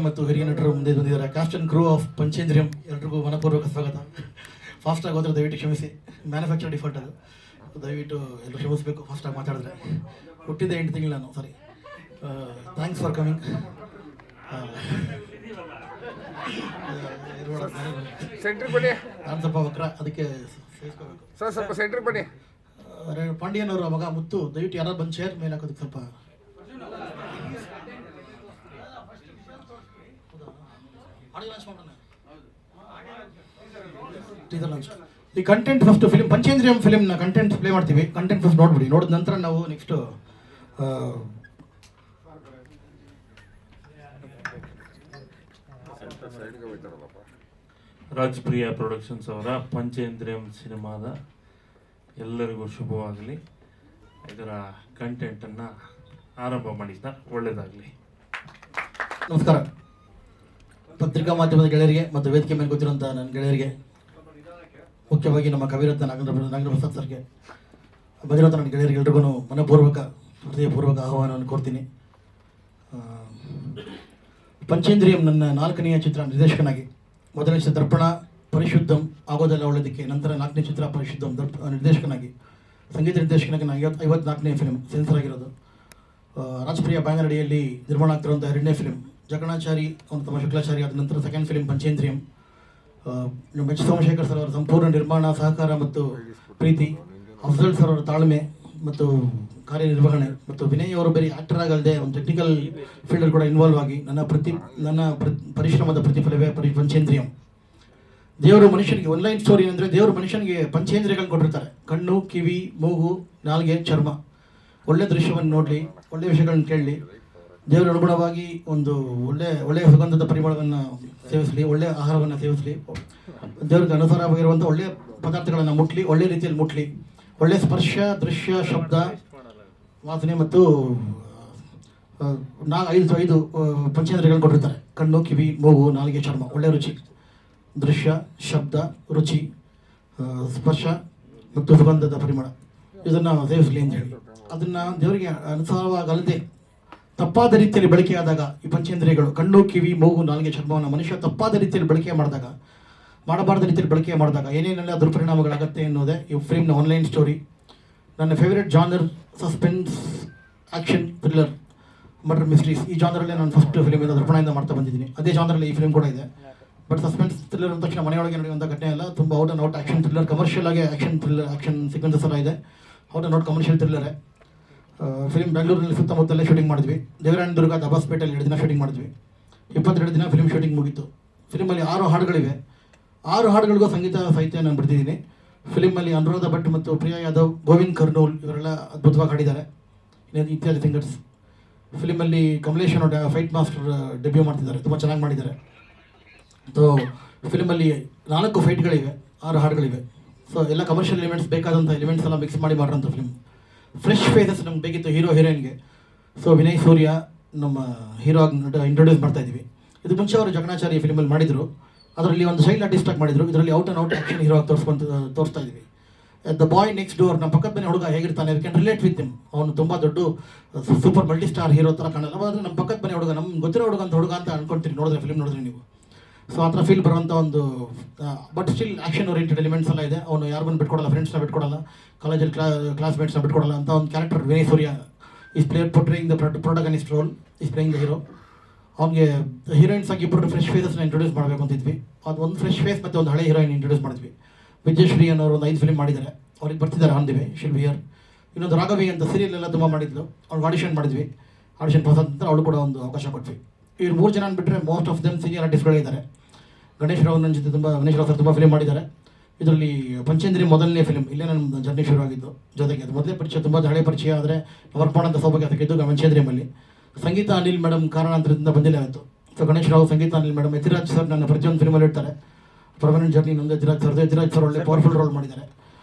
ಮತ್ತು ಹಿರಿಯ ನಟರು ಮುಂದೆ ಬಂದಿದ್ದಾರೆ. ಕ್ಯಾಸ್ಟ್ ಅಂಡ್ ಕ್ರೂ ಆಫ್ ಪಂಚೇಂದ್ರಿಯಂ ಎಲ್ರಿಗೂ ಮನಪೂರ್ವಕ ಸ್ವಾಗತ. ಫಾಸ್ಟಾಗಿ ಹೋದ್ರೆ ದಯವಿಟ್ಟು ಕ್ಷಮಿಸಿ, ಮ್ಯಾನುಫ್ಯಾಕ್ಚರ್ ಡಿಫಾಲ್ಟ್ ಅದು, ದಯವಿಟ್ಟು ಎಲ್ಲರೂ ಕ್ಷಮಿಸಬೇಕು ಫಾಸ್ಟಾಗಿ ಮಾತಾಡಿದ್ರೆ. ಹುಟ್ಟಿದ್ದೆ 8 ತಿಂಗಳು ನಾನು, ಸಾರಿ. Thanks for coming. ನಾನು ಸ್ವಲ್ಪ ವಕ್ರ, ಅದಕ್ಕೆ ಸೇರಿಸ್ಕೋಬೇಕು ಸರ್. ಸ್ವಲ್ಪ ಸೆಂಟ್ರಿಗೆ ಬನ್ನಿ. ಪಾಂಡಿಯನ್ ಅವರ ಮಗ ಮುತ್ತು, ದಯವಿಟ್ಟು ಯಾರು ಬಂದು ಚೇರ್ ಮೇಲೆ ಹಾಕೋದಕ್ಕೆ ಸ್ವಲ್ಪ ಈ ಕಂಟೆಂಟ್ ಫಸ್ಟ್ ಫಿಲ್ಮ್ ಪಂಚೇಂದ್ರಿಯಂ ಫಿಲ್ಮ್ನ ಕಂಟೆಂಟ್ ಪ್ಲೇ ಮಾಡ್ತೀವಿ. ಕಂಟೆಂಟ್ ಫಸ್ಟ್ ನೋಡ್ಬಿಡಿ, ನೋಡಿದ ನಂತರ ನಾವು ನೆಕ್ಸ್ಟ್ ರಾಜ್ಪ್ರಿಯಾ ಪ್ರೊಡಕ್ಷನ್ಸ್ ಅವರ ಪಂಚೇಂದ್ರಿಯಂ ಸಿನಿಮಾದ ಎಲ್ಲರಿಗೂ ಶುಭವಾಗಲಿ. ಇದರ ಕಂಟೆಂಟನ್ನು ಆರಂಭ ಮಾಡಿದ ಒಳ್ಳೆಯದಾಗಲಿ. ನಮಸ್ಕಾರ. ಪತ್ರಿಕಾ ಮಾಧ್ಯಮದ ಗೆಳೆಯರಿಗೆ ಮತ್ತು ವೇದಿಕೆ ಮೇಲೆ ಗೊತ್ತಿರುವಂಥ ನನ್ನ ಗೆಳೆಯರಿಗೆ, ಮುಖ್ಯವಾಗಿ ನಮ್ಮ ಕವಿರತ್ನ ನಾಗೇಂದ್ರ ಪ್ರಸಾದ್ ಸರ್ಗೆ, ಬಂದಿರುವಂಥ ನನ್ನ ಗೆಳೆಯರಿಗೆ ಎಲ್ರಿಗೂ ಮನಪೂರ್ವಕ ಹೃದಯಪೂರ್ವಕ ಆಹ್ವಾನವನ್ನು ಕೋರ್ತೀನಿ. ಪಂಚೇಂದ್ರಿಯಂ ನನ್ನ 4ನೇ ಚಿತ್ರ ನಿರ್ದೇಶಕನಾಗಿ, ಮೊದಲನೇ ಚಿತ್ರ ದರ್ಪಣ ಪರಿಶುದ್ಧಂ ಆಗೋದೆಲ್ಲ ಒಳ್ಳೆದಕ್ಕೆ, ನಂತರ 4ನೇ ಚಿತ್ರ ಪರಿಶುದ್ಧಂ ನಿರ್ದೇಶಕನಾಗಿ, ಸಂಗೀತ ನಿರ್ದೇಶಕನಾಗಿ ನಾನು 54ನೇ ಫಿಲ್ಮ್ ಸೆನ್ಸರ್ ಆಗಿರೋದು. ರಾಜ್ಪ್ರಿಯಾ ಬ್ಯಾನರ್ ಅಡಿಯಲ್ಲಿ ನಿರ್ಮಾಣ ಆಗ್ತಿರುವಂಥ 2ನೇ ಫಿಲ್ಮ್ ಜಕಣಾಚಾರಿ ಅವನು ತಮ್ಮ ಶುಕ್ಲಾಚಾರಿ, ಆದ ನಂತರ second film Panchendriyam. H Somashekar sir ಅವರ ಸಂಪೂರ್ಣ ನಿರ್ಮಾಣ ಸಹಕಾರ ಮತ್ತು ಪ್ರೀತಿ, ಅಫ್ಜಲ್ ಸರ್ ಅವರ ತಾಳ್ಮೆ ಮತ್ತು ಕಾರ್ಯನಿರ್ವಹಣೆ, ಮತ್ತು ವಿನಯ್ ಅವರು ಬೇರೆ ಆ್ಯಕ್ಟರ್ ಆಗಲ್ಲದೆ ಒಂದು ಟೆಕ್ನಿಕಲ್ ಫೀಲ್ಡಲ್ಲಿ ಕೂಡ ಇನ್ವಾಲ್ವ್ ಆಗಿ ನನ್ನ ಪರಿಶ್ರಮದ ಪ್ರತಿಫಲವೇ ಪಂಚೇಂದ್ರಿಯಂ. ದೇವರು ಮನುಷ್ಯನಿಗೆ ಒನ್ಲೈನ್ ಸ್ಟೋರಿ ಅಂದರೆ, ದೇವರು ಮನುಷ್ಯನಿಗೆ ಪಂಚೇಂದ್ರಿಯಗಳನ್ನು ಕೊಟ್ಟಿರ್ತಾರೆ: ಕಣ್ಣು, ಕಿವಿ, ಮೂಗು, ನಾಲಿಗೆ, ಚರ್ಮ. ಒಳ್ಳೆ ದೃಶ್ಯವನ್ನು ನೋಡಲಿ, ಒಳ್ಳೆಯ ವಿಷಯಗಳನ್ನು ಕೇಳಲಿ, ದೇವರ ಅನುಗುಣವಾಗಿ ಒಂದು ಒಳ್ಳೆಯ ಸುಗಂಧದ ಪರಿಮಳವನ್ನು ಸೇವಿಸಲಿ, ಒಳ್ಳೆಯ ಆಹಾರವನ್ನು ಸೇವಿಸಲಿ, ದೇವರಿಗೆ ಅನುಸಾರವಾಗಿರುವಂಥ ಒಳ್ಳೆಯ ಪದಾರ್ಥಗಳನ್ನು ಮುಟ್ಲಿ, ಒಳ್ಳೆಯ ರೀತಿಯಲ್ಲಿ ಮುಟ್ಲಿ, ಒಳ್ಳೆಯ ಸ್ಪರ್ಶ, ದೃಶ್ಯ, ಶಬ್ದ, ವಾಸನೆ ಮತ್ತು 5 ಪಂಚೇಂದ್ರಿಯಗಳನ್ನು ಕೊಟ್ಟಿರ್ತಾರೆ: ಕಣ್ಣು, ಕಿವಿ, ಮೂಗು, ನಾಲಿಗೆ, ಚರ್ಮ. ಒಳ್ಳೆಯ ರುಚಿ, ದೃಶ್ಯ, ಶಬ್ದ, ರುಚಿ, ಸ್ಪರ್ಶ ಮತ್ತು ಸುಗಂಧದ ಪರಿಮಳ, ಇದನ್ನು ಸೇವಿಸಲಿ ಅಂತ ಹೇಳಿ, ಅದನ್ನು ದೇವರಿಗೆ ಅನುಸಾರವಾಗಲ್ಲದೆ ತಪ್ಪಾದ ರೀತಿಯಲ್ಲಿ ಬಳಕೆಯಾದಾಗ ಈ ಪಂಚೇಂದ್ರಿಯಗಳು ಕಣ್ಣು, ಕಿವಿ, ಮೂಗು, ನಾಲಿಗೆ, ಚರ್ಮವನ್ನು ಮನುಷ್ಯ ತಪ್ಪಾದ ರೀತಿಯಲ್ಲಿ ಬಳಕೆ ಮಾಡಿದಾಗ, ಮಾಡಬಾರ್ದ ರೀತಿಯಲ್ಲಿ ಬಳಕೆ ಮಾಡಿದಾಗ ಏನೇನೆಲ್ಲ ದುರ್ಪರಿಣಾಮಗಳಾಗುತ್ತೆ ಎನ್ನುವುದೇ ಈ ಫಿಲ್ಮ್ನ ಆನ್ಲೈನ್ ಸ್ಟೋರಿ. ನನ್ನ favourite genre suspense, action, thriller, murder mysteries. ಈ ಜಾನರಲ್ಲೇ ನಾನು ಫಸ್ಟ್ ಫಿಲ್ಮ್ ದರ್ಪಣದಿಂದ ಮಾಡ್ತಾ ಬಂದಿದ್ದೀನಿ. ಅದೇ ಜಾನರಲ್ಲಿ ಈ ಫಿಲ್ಮ್ ಕೂಡ ಇದೆ. ಬಟ್ ಸಸ್ಪೆನ್ಸ್ ಥ್ರಿಲ್ಲರ್ ಅಂದ ತಕ್ಷಣ ಮನೆಯೊಳಗೆ ನಡೆಯುವಂಥ ಘಟನೆ ಅಲ್ಲ, ತುಂಬ out and out action thriller, commercial ಆಗಿ ಆ್ಯಕ್ಷನ್ ಸೀಕ್ವೆನ್ಸಸ್ ಎಲ್ಲ ಇದೆ. ಔಟ್ ಆ್ಯಂಡ್ ಔಟ್ ಕಮರ್ಷಿಯಲ್ ಥ್ರಿಲ್ಲರೇ. ಫಿಲ್ಮ್ ಬೆಂಗಳೂರಿನಲ್ಲಿ ಸುತ್ತಮುತ್ತಲೇ ಶೂಟಿಂಗ್ ಮಾಡಿದ್ವಿ. ದೇವರಾಯನದುರ್ಗ, ದಬಾಸ್ಪೇಟೆಯಲ್ಲಿ 2 ದಿನ ಶೂಟಿಂಗ್ ಮಾಡಿದ್ವಿ. 22 ದಿನ ಫಿಲ್ಮ್ ಶೂಟಿಂಗ್ ಮುಗೀತು. ಫಿಲ್ಮಲ್ಲಿ 6 ಹಾಡುಗಳಿವೆ. 6 ಹಾಡುಗಳಿಗೂ ಸಂಗೀತ ಸಾಹಿತ್ಯ ನಾನು ಬರೆದಿದ್ದೀನಿ. ಫಿಲ್ಮಲ್ಲಿ ಅನುರಾಧ ಭಟ್ ಮತ್ತು ಪ್ರಿಯಾ ಯಾದವ್, ಗೋವಿಂದ್ ಕರ್ನೂಲ್ ಇವರೆಲ್ಲ ಅದ್ಭುತವಾಗಿ ಹಾಡಿದ್ದಾರೆ, ಇತ್ಯಾದಿ ಸಿಂಗರ್ಸ್. ಫಿಲ್ಮಲ್ಲಿ ಕಮಲೇಶ್ ಅನ್ನೋ ಫೈಟ್ ಮಾಸ್ಟರ್ ಡೆಬ್ಯೂ ಮಾಡ್ತಿದ್ದಾರೆ, ತುಂಬ ಚೆನ್ನಾಗಿ ಮಾಡಿದ್ದಾರೆ. ಸೊ ಫಿಲ್ಮಲ್ಲಿ 4 ಫೈಟ್ಗಳಿವೆ, 6 ಹಾಡುಗಳಿವೆ. ಸೊ ಎಲ್ಲ ಕಮರ್ಷಿಯಲ್ ಎಲಿಮೆಂಟ್ಸ್, ಬೇಕಾದಂಥ ಎಲಿಮೆಂಟ್ಸ್ ಎಲ್ಲ ಮಿಕ್ಸ್ ಮಾಡಿ ಮಾಡಿರೋಂಥ ಫಿಲ್ಮ್. ಫ್ರೆಶ್ ಫೇಸಸ್ ನಮ್ಗೆ ಬೇಕಿತ್ತು ಹೀರೋ ಹೀರೋಯಿನ್ಗೆ. ಸೊ ವಿನಯ್ ಸೂರ್ಯ ನಮ್ಮ ಹೀರೋ ಆಗಿ ಇಂಟ್ರೊಡ್ಯೂಸ್ ಮಾಡ್ತಾ ಇದ್ದೀವಿ. ಇದು ಮುಂಚೆ ಅವರು ಜಕಣಾಚಾರಿ ಫಿಲ್ಮಲ್ಲಿ ಮಾಡಿದರು, ಅದರಲ್ಲಿ ಒಂದು ಚೈಲ್ಡ್ ಆರ್ಟಿಸ್ಟಾಗಿ ಮಾಡಿದರು. ಇದರಲ್ಲಿ out and out action hero ಆಗಿ ತೋರಿಸ್ತಾ ಇದ್ದೀವಿ. ದ ಬಾಯ್ ನೆಕ್ಸ್ಟ್ ಡೋರ್, ನಮ್ಮ ಪಕ್ಕದ ಮನೆ ಹುಡುಗ ಹೇಗಿರ್ತಾನೆ, we can relate with him. ಅವನು ತುಂಬ ದೊಡ್ಡ ಸೂಪರ್ ಮಲ್ಟಿ ಸ್ಟಾರ್ ಹೀರೋ ಥರ ಕಾಣಲ್ಲ, ಆದರೆ ನಮ್ಮ ಪಕ್ಕದ ಮನೆ ಹುಡುಗ, ನಮ್ಗೆ ಗೊತ್ತಿರೋ ಹುಡುಗ ಅಂತ ಅನ್ಕೊಂತೀರಿ ನೋಡಿದ್ರೆ, ಫಿಲ್ಮ್ ನೋಡಿದ್ರೆ ನೀವು. ಸೊ ಆ ಥರ ಫೀಲ್ ಬರುವಂಥ ಒಂದು, but still action oriented elements ಎಲ್ಲ ಇದೆ. ಅವನು ಯಾರನ್ನು ಬಿಟ್ಕೊಡಲ್ಲ, ಫ್ರೆಂಡ್ಸ್ನ ಬಿಟ್ಕೊಡಲ್ಲ, ಕಾಲೇಜಲ್ಲಿ ಕ್ಲಾಸ್ಮೇಟ್ಸ್ನ ಬಿಟ್ಕೊಡಲ್ಲ ಅಂತ ಒಂದು character Vinay Surya is portraying the protagonist role, is playing the hero. ಅವ್ನಿಗೆ ಹೀರೋಯಿನ್ಸ್ ಆಗಿ 2 ಫ್ರೆಶ್ ಫೇಸಸ್ನ ಇಂಟ್ರೊಡ್ಯೂಸ್ ಮಾಡಬೇಕು ಅಂತಿದ್ವಿ. ಅದು ಒಂದು ಫ್ರೆಶ್ ಫೇಸ್ ಮತ್ತು ಒಂದು ಹಳೆ ಹೀರೋಯಿನ್ ಇಂಟ್ರೊಡ್ಯೂಸ್ ಮಾಡಿದ್ವಿ. ವಿಜಯಶ್ರೀ ಅನ್ನೋರು ಒಂದು 5 ಫಿಲ್ಮ್ ಮಾಡಿದ್ದಾರೆ, ಅವ್ರಿಗೆ ಬರ್ತಿದ್ದಾರೆ on the way, she'll be here. ಇನ್ನೊಂದು ರಾಘವಿ ಅಂತ ಸೀರಿಯಲ್ ಎಲ್ಲ ತುಂಬ ಮಾಡಿದ್ಲು, ಅವ್ಳಿಗೆ ಆಡಿಷನ್ ಮಾಡಿದ್ವಿ. ಆಡಿಷನ್ ಪಾಸ್ ಅಂತ ಅವಳು ಕೂಡ ಒಂದು ಅವಕಾಶ ಕೊಟ್ವಿ. ಇವ್ರು 3 ಜನ ಬಿಟ್ಟರೆ ಮೋಸ್ಟ್ ಆಫ್ ದೆಮ್ ಸೀನಿಯರ್ ಆರ್ಟಿಸ್ಟ್ಗಳಿದ್ದಾರೆ. ಗಣೇಶ್ ರಾವ್ ನನ್ನ ಜೊತೆ ಗಣೇಶ್ ರಾವ್ ಸರ್ ತುಂಬ ಫಿಲ್ಮ್ ಮಾಡಿದ್ದಾರೆ. ಇದರಲ್ಲಿ ಪಂಚೇಂದ್ರಿ ಮೊದಲನೇ ಫಿಲ್ಮ್, ಇಲ್ಲೇ ನನ್ನ ಜರ್ನಿ ಶುರುವಾಗಿದ್ದು. ಜೊತೆಗೆ ಅದು ಮೊದಲೇ ಪರಿಚಯ, ತುಂಬ ಹಳೆ ಪರಿಚಯ, ಆದರೆ ವರ್ಕ್ ಮಾಡೋಂಥ ಸೌಭಾಗ್ಯ ಸಿಕ್ಕಿದ್ದು ಪಂಚೇಂದ್ರಿಯಮಲ್ಲಿ. ಸಂಗೀತ ಅನಿಲ್ ಮೇಡಮ್ ಕಾರಣಾಂತರದಿಂದ ಬಂದಿಲ್ಲ ಇವತ್ತು. ಸೊ ಗಣೇಶ್ ರಾವ್, ಸಂಗೀತ ಅನಿಲ್ ಮೇಡಮ್, ಯತಿರಾಜ್ ಸರ್ ನನ್ನ ಪ್ರತಿಯೊಂದು ಫಿಲ್ಮಲ್ಲಿ ಇರ್ತಾರೆ. ಪರ್ಮನೆಂಟ್ ಜರ್ನಿ ನಮ್ಮದು ಯತಿರಾಜ್ ಸರ್ ಒಳ್ಳೆ ಪವರ್ಫುಲ್ ರೋಲ್ ಮಾಡಿದ್ದಾರೆ.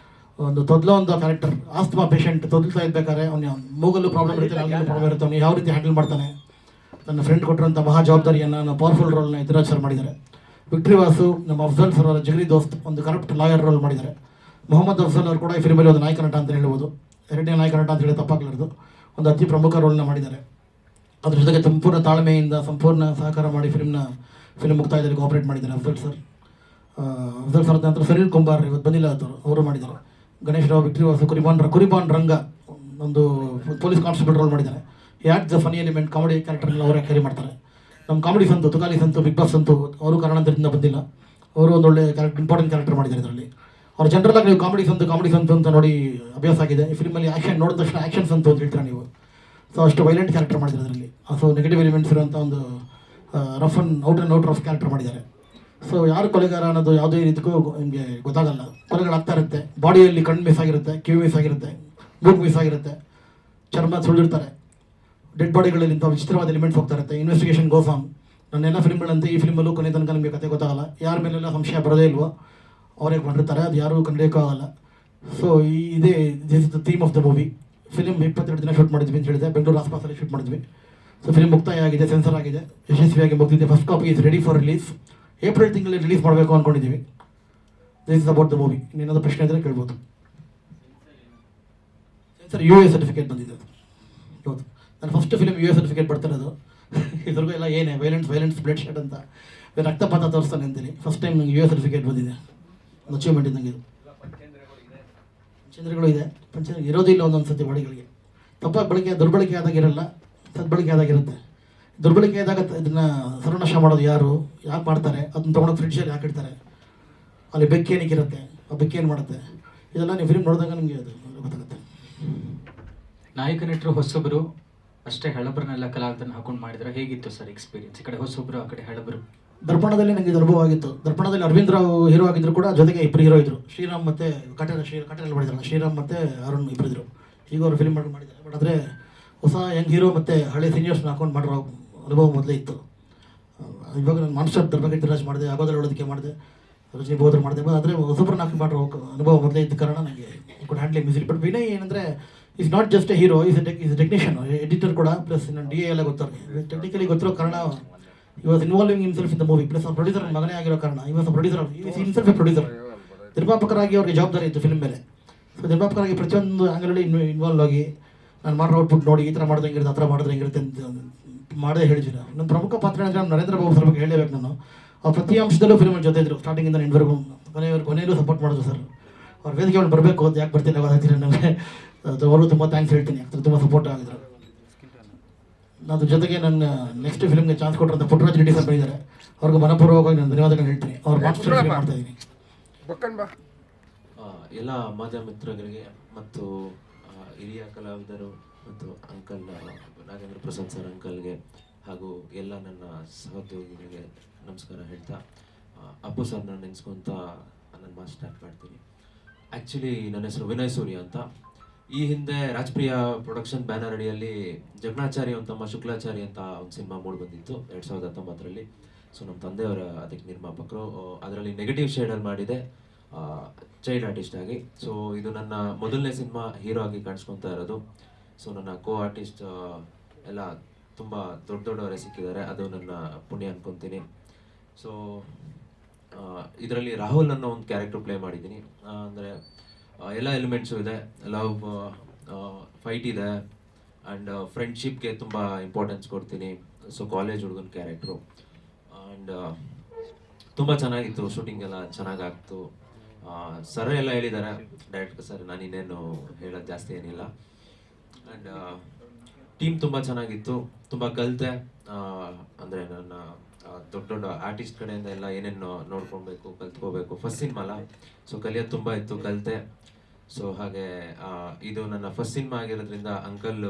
ಒಂದು ಕ್ಯಾರೆಕ್ಟರ್, ಆಸ್ತಮಾ ಪೇಷಂಟ್ ತೊದಲ್ತಾ ಇರ್ಬೇಕಾದ್ರೆ ಅವ್ನು ಮೂಗಲ್ಲೂ ಪ್ರಾಬ್ಲಮ್ ಇರುತ್ತೆ, ನಾಲ್ಗಲ್ಲೂ ಪ್ರಾಬ್ಲಮ್ ಇರುತ್ತೆ, ಅವ್ನು ಯಾವ ರೀತಿ ಹ್ಯಾಂಡಲ್ ಮಾಡ್ತಾನೆ. ನನ್ನ ಫ್ರೆಂಡ್ ಕೊಟ್ಟಿರೋಂಥ ಮಹಾ ಜವಾಬ್ದಾರಿಯನ್ನು ಪವರ್ಫುಲ್ ರೋಲ್ನ ಯತಿರಾಜ್ ಸರ್ ಮಾಡಿದ್ದಾರೆ. ವಿಕ್ಟ್ರಿ ವಾಸು, ನಮ್ಮ ಅಫ್ಜಲ್ ಸರ್ ಅವರ ಜಿಗರಿ ದೋಸ್ತ್, ಒಂದು ಕರಪ್ಟ್ ಲಾಯರ್ ರೋಲ್ ಮಾಡಿದ್ದಾರೆ. ಮೊಹಮ್ಮದ್ ಅಫ್ಜಲ್ ಅವರು ಕೂಡ ಈ ಫಿಲ್ಮಲ್ಲಿ ಒಂದು ನಾಯಕ ನಟ ಅಂತ ಹೇಳ್ಬೋದು, 2ನೇ ನಾಯಕ ನಟ ಅಂತ ಹೇಳಿ ತಪ್ಪಾಗಲಾರ್ದು, ಒಂದು ಅತಿ ಪ್ರಮುಖ ರೋಲ್ನ ಮಾಡಿದ್ದಾರೆ. ಅದ್ರ ಜೊತೆಗೆ ಸಂಪೂರ್ಣ ತಾಳ್ಮೆಯಿಂದ ಸಂಪೂರ್ಣ ಸಹಕಾರ ಮಾಡಿ ಫಿಲ್ಮ್ ಮುಕ್ತಾಯದಲ್ಲಿ ಕೋಆಪರೇಟ್ ಮಾಡಿದ್ದಾರೆ ಅಫ್ಜಲ್ ಸರ್ ನಂತರ ಸುನಿಲ್ ಕುಂಬಾರ್ ಇವತ್ತು ಬಂದಿಲ್ಲ ಅವರು ಮಾಡಿದ್ದಾರೆ. ಗಣೇಶ್ ರಾವ್, ವಿಕ್ಟರಿ ವಾಸು, ಕುರಿಬಾನ್ ರಂಗ ಒಂದು ಪೊಲೀಸ್ ಕಾನ್ಸ್ಟೇಬಲ್ ರೋಲ್ ಮಾಡಿದ್ದಾರೆ. At the funny element comedy ಕ್ಯಾರೆಕ್ಟರ್ನೆಲ್ಲ ಅವರೇ ಕ್ಯಾರಿ ಮಾಡ್ತಾರೆ. ನಮ್ಮ comedy Santu Tukali Santu Bigg Boss Santu ಅವರು ಕಾರಣಾಂತರದಿಂದ ಬಂದಿಲ್ಲ, ಅವರು ಒಂದೊಳ್ಳೆ ಇಂಪಾರ್ಟೆಂಟ್ ಕ್ಯಾರೆಕ್ಟರ್ ಮಾಡಿದ್ದಾರೆ ಇದರಲ್ಲಿ. ಅವ್ರು ಜನರಲ್ ಆಗಿ ನೀವು ಕಾಮಿಡಿ ಸಂತು ಅಂತ ನೋಡಿ ಅಭ್ಯಾಸ ಆಗಿದೆ. ಈ ಫಿಲ್ಮಲ್ಲಿ ಆ್ಯಕ್ಷನ್ ನೋಡಿದ ತಕ್ಷಣ ಆ್ಯಕ್ಷನ್ ಸಂತು ಅಂತ ಹೇಳ್ತೀರಾ ನೀವು. ಸೊ ಅಷ್ಟು ವೈಲೆಂಟ್ ಕ್ಯಾರೆಕ್ಟರ್ ಮಾಡಿದ್ದಾರೆ ಅದರಲ್ಲಿ. ಸೊ ನೆಗೆಟಿವ್ ಎಲಿಮೆಂಟ್ಸ್ ಇರುವಂಥ ಒಂದು ಔಟ್ ಆ್ಯಂಡ್ ರಫ್ ಕ್ಯಾರೆಕ್ಟರ್ ಮಾಡಿದ್ದಾರೆ. ಸೊ ಯಾರು ಕೊಲೆಗಾರ ಅನ್ನೋದು ಯಾವುದೇ ರೀತಿಗೂ ನಿಮಗೆ ಗೊತ್ತಾಗಲ್ಲ. ಕೊಲೆಗಳಾಗ್ತಾ ಇರುತ್ತೆ, ಬಾಡಿಯಲ್ಲಿ ಕಣ್ಣು ಮಿಸ್ ಆಗಿರುತ್ತೆ, ಕಿವಿ ಮಿಸ್ ಆಗಿರುತ್ತೆ, ಮೂಗು ಮಿಸ್ ಆಗಿರುತ್ತೆ, ಚರ್ಮ ಸುಳಿದಿರ್ತಾರೆ, ಡೆಡ್ ಬಾಡಿಗಳಲ್ಲಿ ಇಂಥ ವಿಚಿತ್ರವಾದ ಎಲಿಮೆಂಟ್ಸ್ ಹೋಗ್ತಾ ಇರುತ್ತೆ. Investigation goes on. ನನ್ನೆಲ್ಲ ಫಿಲ್ಮ್ಗಳಂತೆ ಈ ಫಿಲ್ಮಲ್ಲೂ ಕೊನೆ ತನಕ ನಿಮಗೆ ಕತೆ ಗೊತ್ತಾಗಲ್ಲ. ಯಾರ ಮೇಲೆಲ್ಲ ಸಂಶಯ ಬರೋದೇ ಇಲ್ವೋ ಅವರೇ ಮಾಡಿರ್ತಾರೆ, ಅದು ಯಾರೂ ಕಂಡಿಡಿಯೋಕ್ಕೂ ಆಗಲ್ಲ. ಸೊ ಇದೇ this is the theme of the movie. Film 22 ದಿನ ಶೂಟ್ ಮಾಡಿದ್ವಿ ಅಂತ ಹೇಳಿದೆ, ಬೆಂಗಳೂರು ಆಸ್ಪಾಸಲ್ಲಿ ಶೂಟ್ ಮಾಡಿದ್ವಿ. ಸೊ ಫಿಲ್ಮ್ ಮುಕ್ತಾಯ ಆಗಿದೆ, ಸೆನ್ಸರ್ ಆಗಿದೆ, ಯಶಸ್ವಿಯಾಗಿ ಮುಗಿದಿದೆ. First copy is ready for release. April ತಿಂಗಳಲ್ಲಿ ರಿಲೀಸ್ ಮಾಡಬೇಕು ಅಂದ್ಕೊಂಡಿದ್ದೀವಿ. This is about the movie. ಇನ್ನೇನಾದರೂ ಪ್ರಶ್ನೆ ಇದ್ದರೆ ಕೇಳ್ಬೋದು. ಸರ್ ಯು ಎ ಸರ್ಟಿಫಿಕೇಟ್ ಬಂದಿದೆ ಹೌದು. ನನ್ನ first film U A certificate ಬರ್ತಿರೋದು. ಇದ್ರಿಗೂ ಎಲ್ಲ ಏನೇ ವೈಲೆನ್ಸ್ ಬ್ಲಡ್ ಶೆಡ್ ಅಂತ ರಕ್ತಪಾತ ತೋರಿಸ್ತಾನೆ ಅಂತೀನಿ. ಫಸ್ಟ್ ಟೈಮ್ ನನಗೆ ಯು ಎ ಸರ್ಟಿಫಿಕೇಟ್ ಬಂದಿದೆ. ಒಂದು ಅಚೀವ್ಮೆಂಟ್ ಇದ್ದಂಗೆ ಇದು. ಪಂಚೇಂದ್ರಗಳು ಇದೆ, ಪಂಚೇಂದ್ರ ಇರೋದಿಲ್ಲ ಒಂದೊಂದು ಸತಿ ಬಾಡಿಗಳಿಗೆ. ತಪ್ಪಾಗಿ ದುರ್ಬಳಕೆ ಆದಾಗ ಇರಲ್ಲ, ಸದ್ಬಳಕೆ ಆದಾಗಿರುತ್ತೆ. ದುರ್ಬಳಕೆ ಆದಾಗ ಇದನ್ನು ಸರ್ವನಾಶ ಮಾಡೋದು ಯಾರು, ಯಾಕೆ ಮಾಡ್ತಾರೆ, ಅದನ್ನ ತೊಗೊಂಡು ಫ್ರಿಡ್ಜಲ್ಲಿ ಹಾಕಿಡ್ತಾರೆ. ಅಲ್ಲಿ ಬೆಕ್ಕೇನಿಗಿರುತ್ತೆ, ಆ ಬೆಕ್ಕೇನು ಮಾಡುತ್ತೆ, ಇದೆಲ್ಲ ನೀವು ಫಿಲ್ಮ್ ನೋಡಿದಾಗ ನಿಮಗೆ ಅದು ಗೊತ್ತಾಗುತ್ತೆ. ನಾಯಕ ನಟರು ಹೊಸಬರು ಅಷ್ಟೇ, ಹಳಬರನ್ನೆಲ್ಲ ಕಲಾವಿದರನ್ನ ಹಾಕೊಂಡು ಮಾಡಿದ್ರೆ ಹೇಗಿತ್ತು ಸರ್ ಎಕ್ಸ್ಪೀರಿಯನ್ಸ್? ಈ ಕಡೆ ಹೊಸಬರು, ಆ ಕಡೆ ಹಳಬರು. ದರ್ಪಣದಲ್ಲಿ ನನಗೆ ಇದು ಅನುಭವ ಆಗಿತ್ತು. ದರ್ಪಣದಲ್ಲಿ ಅರವಿಂದ್ ರಾವ್ ಹೀರೋ ಆಗಿದ್ರು ಕೂಡ, ಜೊತೆಗೆ ಇಬ್ಬರು ಹೀರೋ ಇದ್ರು. ಶ್ರೀರಾಮ್ ಮತ್ತು ಕಟೇಲ್ ಮಾಡಿದ್ರಲ್ಲ, ಶ್ರೀರಾಮ್ ಮತ್ತು ಅರುಣ್ ಇಬ್ಬರಿದ್ರು. ಈಗ ಅವರು ಫಿಲ್ಮ್ ಮಾಡಿದ್ದಾರೆ. ಬಟ್ ಆದರೆ ಹೊಸ ಯಂಗ್ ಹೀರೋ ಮತ್ತು ಹಳೆ ಸೀನಿಯರ್ಸ್ನ ಹಾಕೊಂಡು ಮಾಡಿರೋ ಅನುಭವ ಮೊದಲೇ ಇತ್ತು. ಇವಾಗ ನಾನು ಮಾನ್ಸ್ಟರ್ ದರ್ಭಗಿರಿರಾಜ್ ಮಾಡಿದೆ, ಆಗೋದಲ್ಲಿ ಒಳದಕ್ಕೆ ಮಾಡಿದೆ, ರಜನಿ ಬೋಧರ್ ಮಾಡಿದೆ. ಆದರೆ ಹೊಸಬ್ರನ್ನ ಹಾಕಿ ಮಾಡಿರೋ ಅನುಭವ ಮೊದಲೇ ಇದ್ದ ಕಾರಣ ನನಗೆ ಕೂಡ ಹ್ಯಾಂಡ್ಲಿಂಗ್ ಮ್ಯೂಸಿಕ್. ಬಟ್ ವಿನಯ್ ಏನಂದರೆ is not just A hero, is technician, editor ಕೂಡ, ಪ್ಲಸ್ ನನ್ನ DA ಎಲ್ಲ ಗೊತ್ತಾಗ ಟೆಕ್ನಿಕಲಿ ಗೊತ್ತಿರೋ ಕಾರಣ he was involving himself in the movie. Plus ಅವ್ರ ಪ್ರೊಡ್ಯೂಸರ್ ಮಗನೇ ಆಗಿರೋ ಕಾರಣ he was a producer, he is himself a producer. ನಿರ್ಮಾಪಕರಾಗಿ ಅವ್ರಿಗೆ ಜವಾಬ್ದಾರಿ ಇತ್ತು ಫಿಲ್ಮ್ ಮೇಲೆ. ಸೊ ನಿರ್ಮಾಪಕರಾಗಿ ಪ್ರತಿಯೊಂದು ಆ್ಯಂಗಲಲ್ಲಿ ಇನ್ವಾಲ್ವ್ ಆಗಿ ನಾನು ಮಾಡೋ ಔಟ್ಪುಟ್ ನೋಡಿ ಈ ಥರ ಮಾಡಿದ್ರೆ ಹೆಂಗಿರುತ್ತೆ, ಆ ಥರ ಮಾಡಿದ್ರೆ ಹೆಂಗಿರುತ್ತೆ ಅಂತ ಮಾಡೇ ಹೇಳಿದ್ದೀನಿ. ನನ್ನ ಪ್ರಮುಖ ಪಾತ್ರ ಅಂದರೆ ನರೇಂದ್ರ ಬಾಬು ಸರ್ ಬಗ್ಗೆ ಹೇಳಬೇಕು. ನಾನು ಅವ್ರ ಪ್ರತಿ ಅಂಶದಲ್ಲೂ ಫಿಲ್ಮ್ ಜೊತೆ ಇದ್ರು, ಸ್ಟಾರ್ಟಿಂಗಿಂದ ಎಂಡ್ವರೆಗೂ. ಕೊನೆಯಲ್ಲೂ ಸಪೋರ್ಟ್ ಮಾಡಿದ್ರು ಸರ್. ಅವ್ರ ವೇದಿಕೆ ಅವ್ರು ಬರಬೇಕು ಅದು ಯಾಕೆ ಬರ್ತಿಲ್ಲ ಗೊತ್ತಾಗ್ತಿಲ್ಲ ನಮಗೆ. ಅವರು ತುಂಬ ಥ್ಯಾಂಕ್ಸ್ ಹೇಳ್ತೀನಿ, ತುಂಬ ಸಪೋರ್ಟ್ ಆಗಿದ್ರು. ಅದ್ರ ಜೊತೆಗೆ ನನ್ನ ನೆಕ್ಸ್ಟ್ ಫಿಲ್ಮ್ಗೆ ಚಾನ್ಸ್ ಕೊಟ್ಟರಂತ ಪುಟ್ಟರಾಜ್ ರೆಡ್ಡಿ ಸರ್ ಬಂದಿದ್ದಾರೆ. ಅವ್ರಿಗೆ ಮನಪೂರ್ವಕವಾಗಿ ನಾನು ಧನ್ಯವಾದಗಳು ಹೇಳ್ತೀನಿ. ಅವ್ರ ಮಾಸ್ಟರ್ ಮಾಡ್ತಾ ಇದ್ದೀನಿ. ಎಲ್ಲ ಮಾಧ್ಯಮ ಮಿತ್ರರಿಗೆ ಮತ್ತು ಹಿರಿಯ ಕಲಾವಿದರು ಮತ್ತು ಅಂಕಲ್ ನಾಗೇಂದ್ರ ಪ್ರಸಾದ್ ಸರ್ ಅಂಕಲ್ಗೆ ಹಾಗೂ ಎಲ್ಲ ನನ್ನ ಸಹೋದ್ಯೋಗಿಗಳಿಗೆ ನಮಸ್ಕಾರ ಹೇಳ್ತಾ, ಅಪ್ಪು ಸರ್ನ ನೆನೆಸ್ಕೊಂತ ನನ್ನ ಮಾತು ಸ್ಟಾರ್ಟ್ ಮಾಡ್ತೀನಿ. ಆ್ಯಕ್ಚುಲಿ ನನ್ನ ಹೆಸರು ವಿನಯ್ ಸೂರ್ಯ ಅಂತ. ಈ ಹಿಂದೆ ರಾಜಪ್ರಿಯ ಪ್ರೊಡಕ್ಷನ್ ಬ್ಯಾನರ್ ಅಡಿಯಲ್ಲಿ ಜಗಣಾಚಾರಿ ತಮ್ಮ ಶುಕ್ಲಾಚಾರಿ ಅಂತ ಒಂದು ಸಿನಿಮಾ ಮೂಡಿ ಬಂದಿತ್ತು 2019ರಲ್ಲಿ. ಸೊ ನಮ್ಮ ತಂದೆಯವರ ಅದಕ್ಕೆ ನಿರ್ಮಾಪಕರು. ಅದರಲ್ಲಿ ನೆಗೆಟಿವ್ ಶೇಡಲ್ಲಿ ಮಾಡಿದೆ, ಚೈಲ್ಡ್ ಆರ್ಟಿಸ್ಟ್ ಆಗಿ. ಸೊ ಇದು ನನ್ನ ಮೊದಲನೇ ಸಿನಿಮಾ ಹೀರೋ ಆಗಿ ಕಾಣಿಸ್ಕೊತಾ ಇರೋದು. ಸೊ ನನ್ನ ಕೋ ಆರ್ಟಿಸ್ಟ್ ಎಲ್ಲ ತುಂಬ ದೊಡ್ಡವರೇ ಸಿಕ್ಕಿದ್ದಾರೆ, ಅದು ನನ್ನ ಪುಣ್ಯ ಅನ್ಕೊತೀನಿ. ಸೊ ಇದರಲ್ಲಿ ರಾಹುಲ್ ಅನ್ನೋ ಒಂದು ಕ್ಯಾರೆಕ್ಟರ್ ಪ್ಲೇ ಮಾಡಿದ್ದೀನಿ. ಅಂದರೆ ಎಲ್ಲ ಎಲಿಮೆಂಟ್ಸು ಇದೆ, ಲವ್, ಫೈಟ್ ಇದೆ, ಆ್ಯಂಡ್ ಫ್ರೆಂಡ್ಶಿಪ್ಗೆ ತುಂಬ ಇಂಪಾರ್ಟೆನ್ಸ್ ಕೊಡ್ತೀನಿ. ಸೊ ಕಾಲೇಜ್ ಹುಡುಗನ ಕ್ಯಾರೆಕ್ಟ್ರು. ಆ್ಯಂಡ್ ತುಂಬ ಚೆನ್ನಾಗಿತ್ತು, ಶೂಟಿಂಗ್ ಎಲ್ಲ ಚೆನ್ನಾಗಾಗ್ತು. ಸರ್ ಎಲ್ಲ ಹೇಳಿದ್ದಾರೆ, ಡೈರೆಕ್ಟರ್ ಸರ್, ನಾನು ಇನ್ನೇನು ಹೇಳೋದು ಜಾಸ್ತಿ ಏನಿಲ್ಲ. ಆ್ಯಂಡ್ ಟೀಮ್ ತುಂಬ ಚೆನ್ನಾಗಿತ್ತು, ತುಂಬ ಕಲಿತೆ. ಅಂದರೆ ನನ್ನ ದೊಡ್ಡ ಆರ್ಟಿಸ್ಟ್ ಕಡೆಯಿಂದ ಎಲ್ಲ ಏನೇನು ನೋಡ್ಕೊಬೇಕು, ಕಲ್ತ್ಕೋಬೇಕು. ಫಸ್ಟ್ ಸಿನಿಮಾ ಅಲ್ಲ, ಸೊ ಕಲಿಯೋದು ತುಂಬ ಇತ್ತು, ಕಲಿತೆ. ಸೊ ಹಾಗೆ ಇದು ನನ್ನ ಫಸ್ಟ್ ಸಿನಿಮಾ ಆಗಿರೋದ್ರಿಂದ ಅಂಕಲ್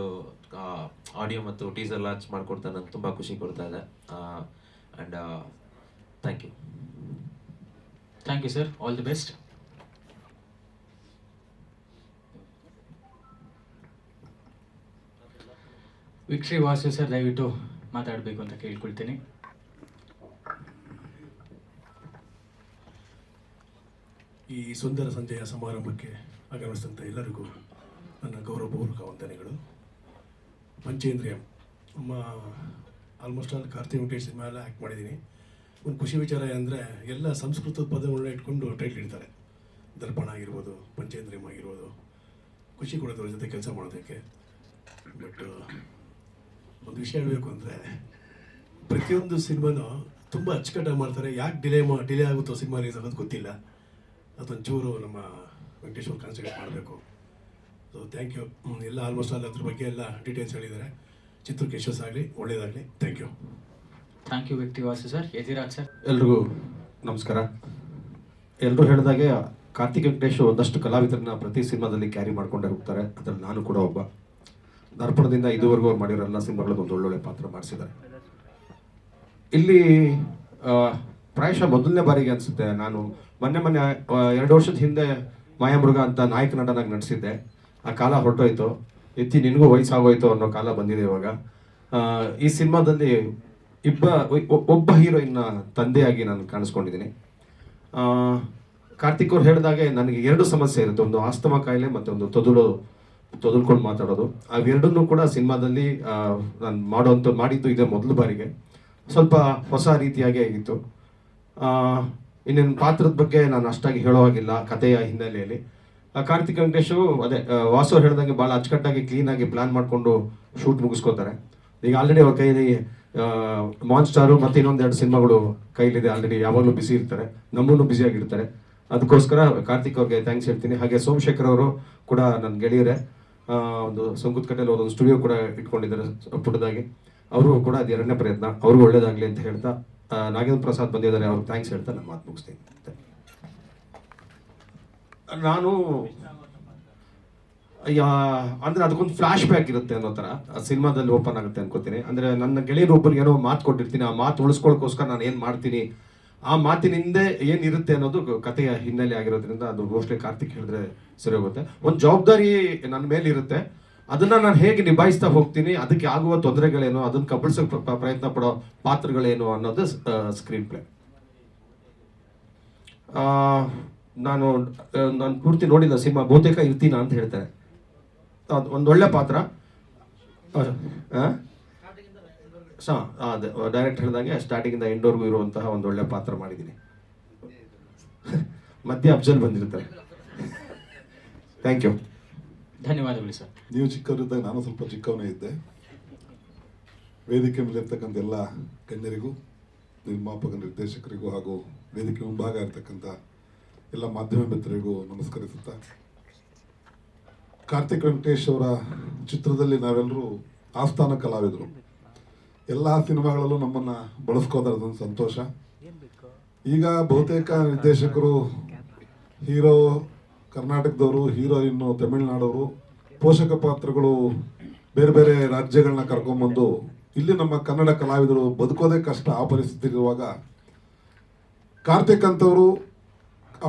ಆಡಿಯೋ ಮತ್ತು ಟೀಸರ್ ಲಾಂಚ್ ಮಾಡಿಕೊಡ್ತಾ ನನಗೆ ತುಂಬ ಖುಷಿ ಕೊಡ್ತಾ ಇದೆ. And thank you. Thank you sir, all the best. Victory Vasu sir ದಯವಿಟ್ಟು ಮಾತಾಡಬೇಕು ಅಂತ ಕೇಳ್ಕೊಳ್ತೀನಿ. ಈ ಸುಂದರ ಸಂಜೆಯ ಸಮಾರಂಭಕ್ಕೆ ಆಗಮಿಸಿದಂಥ ಎಲ್ಲರಿಗೂ ನನ್ನ ಗೌರವಪೂರ್ವಕ ವಂದನೆಗಳು. Panchendriya almost all Karthik Venkatesh cinema ಎಲ್ಲ ಆ್ಯಕ್ಟ್ ಮಾಡಿದ್ದೀನಿ. ಒಂದು ಖುಷಿ ವಿಚಾರ ಅಂದರೆ ಎಲ್ಲ ಸಂಸ್ಕೃತದ ಪದಗಳನ್ನ ಇಟ್ಕೊಂಡು ಟೈಟ್ಲ್ ಇಡ್ತಾರೆ. ದರ್ಪಣ ಆಗಿರ್ಬೋದು, ಪಂಚೇಂದ್ರಿಯಂ ಆಗಿರ್ಬೋದು, ಖುಷಿ ಕೊಡೋದ್ರ ಜೊತೆ ಕೆಲಸ ಮಾಡೋದಕ್ಕೆ. ಬಟ್ ಒಂದು ವಿಷಯ ಹೇಳಬೇಕು ಅಂದರೆ ಪ್ರತಿಯೊಂದು ಸಿನಿಮಾನು ತುಂಬ ಅಚ್ಚುಕಟ್ಟಾಗಿ ಮಾಡ್ತಾರೆ. ಯಾಕೆ ಡಿಲೇ ಆಗುತ್ತೋ ಸಿನಿಮಾ ರಿಲೀಸ್ ಆಗೋದು ಗೊತ್ತಿಲ್ಲ. ಅದೊಂಚೂರು ನಮ್ಮ ವೆಂಕಟೇಶ್ವರ ಕಾನ್ಸಂಟ್ರೇಟ್ ಮಾಡಬೇಕು. So thank you. ಎಲ್ಲ ಆಲ್ಮೋಸ್ಟ್ ಆಲ್ ಅದ್ರ ಬಗ್ಗೆ ಎಲ್ಲ ಡೀಟೇಲ್ಸ್ ಹೇಳಿದ್ದಾರೆ. ಚಿತ್ರಕ್ಕೆ ಯಶಸ್ಸು ಆಗಲಿ, ಒಳ್ಳೆಯದಾಗಲಿ. Thank you. ಥ್ಯಾಂಕ್ ಯು ವ್ಯಕ್ತಿವಾಸಿ ಸರ್. ಯತಿರಾಜ್ ಸರ್. ಎಲ್ರಿಗೂ ನಮಸ್ಕಾರ. ಎಲ್ಲರೂ ಹೇಳಿದಾಗೆ ಕಾರ್ತಿಕ್ ವೆಂಕಟೇಶ್ ಒಂದಷ್ಟು ಕಲಾವಿದರನ್ನ ಪ್ರತಿ ಸಿನಿಮಾದಲ್ಲಿ ಕ್ಯಾರಿ ಮಾಡ್ಕೊಂಡೇ ಹೋಗ್ತಾರೆ. ಅದರಲ್ಲಿ ನಾನು ಕೂಡ ಒಬ್ಬ. ದರ್ಪಣದಿಂದ ಇದುವರೆಗೂ ಅವ್ರು ಮಾಡಿರೋ ಎಲ್ಲ ಸಿನಿಮಾಗಳದ್ದು ಒಂದು ಒಳ್ಳೊಳ್ಳೆ ಪಾತ್ರ ಮಾಡಿಸಿದ್ದಾರೆ. ಇಲ್ಲಿ ಪ್ರಾಯಶಃ ಮೊದಲನೇ ಬಾರಿಗೆ ಅನಿಸುತ್ತೆ ನಾನು ಮೊನ್ನೆ 2 ವರ್ಷದ ಹಿಂದೆ ಮಾಯಾಮೃಗ ಅಂತ ನಾಯಕ ನಟನಾಗಿ ನಟಿಸಿದ್ದೆ. ಆ ಕಾಲ ಹೊರಟೋಯ್ತು. ನಿನಗೂ ವಯಸ್ಸಾಗೋಯ್ತು ಅನ್ನೋ ಕಾಲ ಬಂದಿದೆ ಇವಾಗ. ಈ ಸಿನಿಮಾದಲ್ಲಿ ಒಬ್ಬ ಹೀರೋಯಿನ್ನ ತಂದೆಯಾಗಿ ನಾನು ಕಾಣಿಸ್ಕೊಂಡಿದ್ದೀನಿ. ಕಾರ್ತಿಕ್ ಅವ್ರು ಹೇಳಿದಾಗೆ ನನಗೆ 2 ಸಮಸ್ಯೆ ಇರುತ್ತೆ. ಒಂದು ಆಸ್ತಮಾ ಕಾಯಿಲೆ ಮತ್ತು ಒಂದು ತೊದಲ್ಕೊಂಡು ಮಾತಾಡೋದು. ಅವೆರಡನ್ನೂ ಕೂಡ ಸಿನಿಮಾದಲ್ಲಿ ನಾನು ಮಾಡಿದ್ದು ಇದೇ ಮೊದಲ ಬಾರಿಗೆ. ಸ್ವಲ್ಪ ಹೊಸ ರೀತಿಯಾಗೇ ಆಗಿತ್ತು. ಇನ್ನೇನು ಪಾತ್ರದ ಬಗ್ಗೆ ನಾನು ಅಷ್ಟಾಗಿ ಹೇಳೋ ಹಾಗಿಲ್ಲ. ಕಥೆಯ ಹಿನ್ನೆಲೆಯಲ್ಲಿ ಕಾರ್ತಿಕ್ ವೆಂಕಟೇಶು ಅದೇ ವಾಸು ಹೇಳ್ದಂಗೆ ಭಾಳ ಅಚ್ಚುಕಟ್ಟಾಗಿ ಕ್ಲೀನಾಗಿ ಪ್ಲಾನ್ ಮಾಡಿಕೊಂಡು ಶೂಟ್ ಮುಗಿಸ್ಕೋತಾರೆ. ಈಗ ಆಲ್ರೆಡಿ ಅವ್ರ ಕೈಲಿ ಮಾನ್ಸ್ಟಾರು ಮತ್ತು ಇನ್ನೊಂದೆರಡು ಸಿನಿಮಾಗಳು ಕೈಲಿದೆ. ಆಲ್ರೆಡಿ ಯಾವಾಗಲೂ ಬಿಸಿ ಇರ್ತಾರೆ, ನಮ್ಮನ್ನು ಬ್ಯುಸಿಯಾಗಿರ್ತಾರೆ. ಅದಕ್ಕೋಸ್ಕರ ಕಾರ್ತಿಕ್ ಅವ್ರಿಗೆ ಥ್ಯಾಂಕ್ಸ್ ಹೇಳ್ತೀನಿ. ಹಾಗೆ ಸೋಮಶೇಖರ್ ಅವರು ಕೂಡ ನನ್ನ ಗೆಳೆಯರೇ. ಒಂದು ಸಂಕುತ್ಕಟ್ಟೆಯಲ್ಲಿ ಒಂದು ಸ್ಟುಡಿಯೋ ಕೂಡ ಇಟ್ಕೊಂಡಿದ್ದಾರೆ ಪುಟ್ಟದಾಗಿ. ಅವರು ಕೂಡ ಅದು 2ನೇ ಪ್ರಯತ್ನ. ಅವ್ರಿಗೂ ಒಳ್ಳೇದಾಗಲಿ ಅಂತ ಹೇಳ್ತಾ ನಾಗೇಂದ್ರ ಪ್ರಸಾದ್ ಬಂದಿದ್ದಾರೆ, ಅವ್ರಿಗೆ ಥ್ಯಾಂಕ್ಸ್ ಹೇಳ್ತಾ ನಾನು ಮಾತು ಮುಗಿಸ್ತೀನಿ. ನಾನು ಅಂದ್ರೆ ಅದಕ್ಕೊಂದು ಫ್ಲಾಶ್ ಬ್ಯಾಕ್ ಇರುತ್ತೆ ಅನ್ನೋ ಥರ ಸಿನಿಮಾದಲ್ಲಿ ಓಪನ್ ಆಗುತ್ತೆ ಅನ್ಕೋತೀನಿ. ಅಂದರೆ ನನ್ನ ಗೆಳೆಯರು ಒಬ್ಬರಿಗೆ ಏನೋ ಮಾತು ಕೊಟ್ಟಿರ್ತೀನಿ, ಆ ಮಾತು ಉಳಿಸ್ಕೊಳ್ಳೋಕ್ಕೋಸ್ಕರ ನಾನು ಏನು ಮಾಡ್ತೀನಿ, ಆ ಮಾತಿನಿಂದ ಏನಿರುತ್ತೆ ಅನ್ನೋದು ಕಥೆಯ ಹಿನ್ನೆಲೆ ಆಗಿರೋದ್ರಿಂದ ಅದು ಮೋಸ್ಟ್ಲಿ ಕಾರ್ತಿಕ್ ಹೇಳಿದ್ರೆ ಸರಿ ಹೋಗುತ್ತೆ. ಒಂದು ಜವಾಬ್ದಾರಿ ನನ್ನ ಮೇಲೆ ಇರುತ್ತೆ. ಅದನ್ನ ನಾನು ಹೇಗೆ ನಿಭಾಯಿಸ್ತಾ ಹೋಗ್ತೀನಿ, ಅದಕ್ಕೆ ಆಗುವ ತೊಂದರೆಗಳೇನು, ಅದನ್ನ ಕಬಳಿಸೋಕೆ ಪ್ರಯತ್ನ ಪಡೋ ಪಾತ್ರಗಳೇನು ಅನ್ನೋದು ಸ್ಕ್ರೀನ್ ಪ್ಲೇ. ನಾನು ಪೂರ್ತಿ ನೋಡಿಲ್ಲ ಸಿನಿಮಾ, ಬಹುತೇಕ ಇರ್ತೀನ ಅಂತ ಹೇಳ್ತಾರೆ. ಒಂದೊಳ್ಳೆ ಪಾತ್ರ. ಅದೇ ಡೈರೆಕ್ಟ್ ಹೇಳಿದಂಗೆ ಸ್ಟಾರ್ಟಿಂಗಿಂದ ಎಂಡ್ವರೆಗೂ ಇರುವಂತಹ ಒಂದೊಳ್ಳೆ ಪಾತ್ರ ಮಾಡಿದ್ದೀನಿ. ಮಧ್ಯೆ ಅಫ್ಜಲ್ ಬಂದಿರ್ತಾರೆ. Thank you. ಧನ್ಯವಾದಗಳು ಸರ್. ನೀವು ಚಿಕ್ಕವರಿದ್ದಾಗ ನಾನು ಸ್ವಲ್ಪ ಚಿಕ್ಕವನೇ ಇದ್ದೆ. ವೇದಿಕೆ ಮೇಲಿರ್ತಕ್ಕಂಥ ಎಲ್ಲ ಗಣ್ಯರಿಗೂ, ನಿರ್ಮಾಪಕ ನಿರ್ದೇಶಕರಿಗೂ ಹಾಗೂ ವೇದಿಕೆ ಮುಂಭಾಗ ಇರ್ತಕ್ಕಂಥ ಎಲ್ಲ ಮಾಧ್ಯಮ ಮಿತ್ರರಿಗೂ ನಮಸ್ಕರಿಸುತ್ತಾ, ಕಾರ್ತಿಕ್ ವೆಂಕಟೇಶ್ ಅವರ ಚಿತ್ರದಲ್ಲಿ ನಾವೆಲ್ಲರೂ ಆಸ್ಥಾನ ಕಲಾವಿದರು. ಎಲ್ಲ ಸಿನಿಮಾಗಳಲ್ಲೂ ನಮ್ಮನ್ನು ಬಳಸ್ಕೋದಾರದೊಂದು ಸಂತೋಷ. ಈಗ ಬಹುತೇಕ ನಿರ್ದೇಶಕರು ಹೀರೋ ಕರ್ನಾಟಕದವರು, ಹೀರೋಯಿನ್ನು ತಮಿಳುನಾಡವರು, ಪೋಷಕ ಪಾತ್ರಗಳು ಬೇರೆ ಬೇರೆ ರಾಜ್ಯಗಳನ್ನ ಕರ್ಕೊಂಡ್ಬಂದು ಇಲ್ಲಿ ನಮ್ಮ ಕನ್ನಡ ಕಲಾವಿದರು ಬದುಕೋದೇ ಕಷ್ಟ. ಆ ಪರಿಸ್ಥಿತಿ ಇರುವಾಗ ಕಾರ್ತಿಕ್ ಅಂತವರು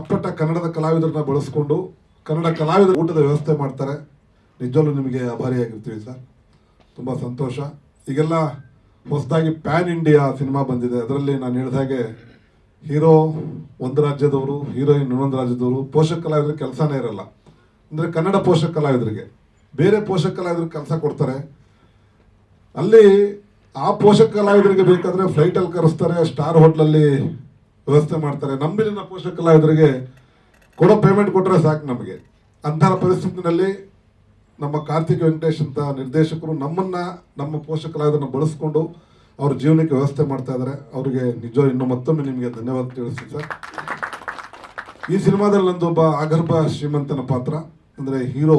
ಅಪ್ಪಟ ಕನ್ನಡದ ಕಲಾವಿದರನ್ನ ಬಳಸ್ಕೊಂಡು ಕನ್ನಡ ಕಲಾವಿದರ ಊಟದ ವ್ಯವಸ್ಥೆ ಮಾಡ್ತಾರೆ. ನಿಜವಲ್ಲೂ ನಿಮಗೆ ಆಭಾರಿಯಾಗಿರ್ತೀವಿ ಸರ್. ತುಂಬ ಸಂತೋಷ. ಈಗೆಲ್ಲ ಹೊಸದಾಗಿ ಪ್ಯಾನ್ ಇಂಡಿಯಾ ಸಿನಿಮಾ ಬಂದಿದೆ. ಅದರಲ್ಲಿ ನಾನು ಹೇಳಿದಾಗೆ ಹೀರೋ ಒಂದು ರಾಜ್ಯದವರು, ಹೀರೋಯಿನ್ ಇನ್ನೊಂದು ರಾಜ್ಯದವರು. ಪೋಷಕ ಕಲಾವಿದರಿಗೆ ಕೆಲಸನೇ ಇರಲ್ಲ. ಅಂದರೆ ಕನ್ನಡ ಪೋಷಕ ಕಲಾವಿದರಿಗೆ ಬೇರೆ ಪೋಷಕ ಕಲಾವಿದರಿಗೆ ಕೆಲಸ ಕೊಡ್ತಾರೆ. ಅಲ್ಲಿ ಆ ಪೋಷಕ ಕಲಾವಿದರಿಗೆ ಬೇಕಾದರೆ ಫ್ಲೈಟಲ್ಲಿ ಕರೆಸ್ತಾರೆ, ಸ್ಟಾರ್ ಹೋಟ್ಲಲ್ಲಿ ವ್ಯವಸ್ಥೆ ಮಾಡ್ತಾರೆ. ನಮ್ಮಿನ ಪೋಷಕ ಕಲಾವಿದರಿಗೆ ಕೊಡೋ ಪೇಮೆಂಟ್ ಕೊಟ್ಟರೆ ಸಾಕು ನಮಗೆ. ಅಂತಹ ಪರಿಸ್ಥಿತಿನಲ್ಲಿ ನಮ್ಮ ಕಾರ್ತಿಕ್ ವೆಂಕಟೇಶ್ ಅಂತ ನಿರ್ದೇಶಕರು ನಮ್ಮ ಪೋಷಕ ಕಲಾವಿದರನ್ನ ಬಳಸ್ಕೊಂಡು ಅವ್ರ ಜೀವನಕ್ಕೆ ವ್ಯವಸ್ಥೆ ಮಾಡ್ತಾ ಇದ್ದಾರೆ. ಅವರಿಗೆ ನಿಜ ಇನ್ನೂ ಮತ್ತೊಮ್ಮೆ ನಿಮಗೆ ಧನ್ಯವಾದ ತಿಳಿಸ್ತೀನಿ ಸರ್. ಈ ಸಿನಿಮಾದಲ್ಲಿ ನಂದು ಒಬ್ಬ ಆಗರ್ಭ ಶ್ರೀಮಂತನ ಪಾತ್ರ, ಅಂದರೆ ಹೀರೋ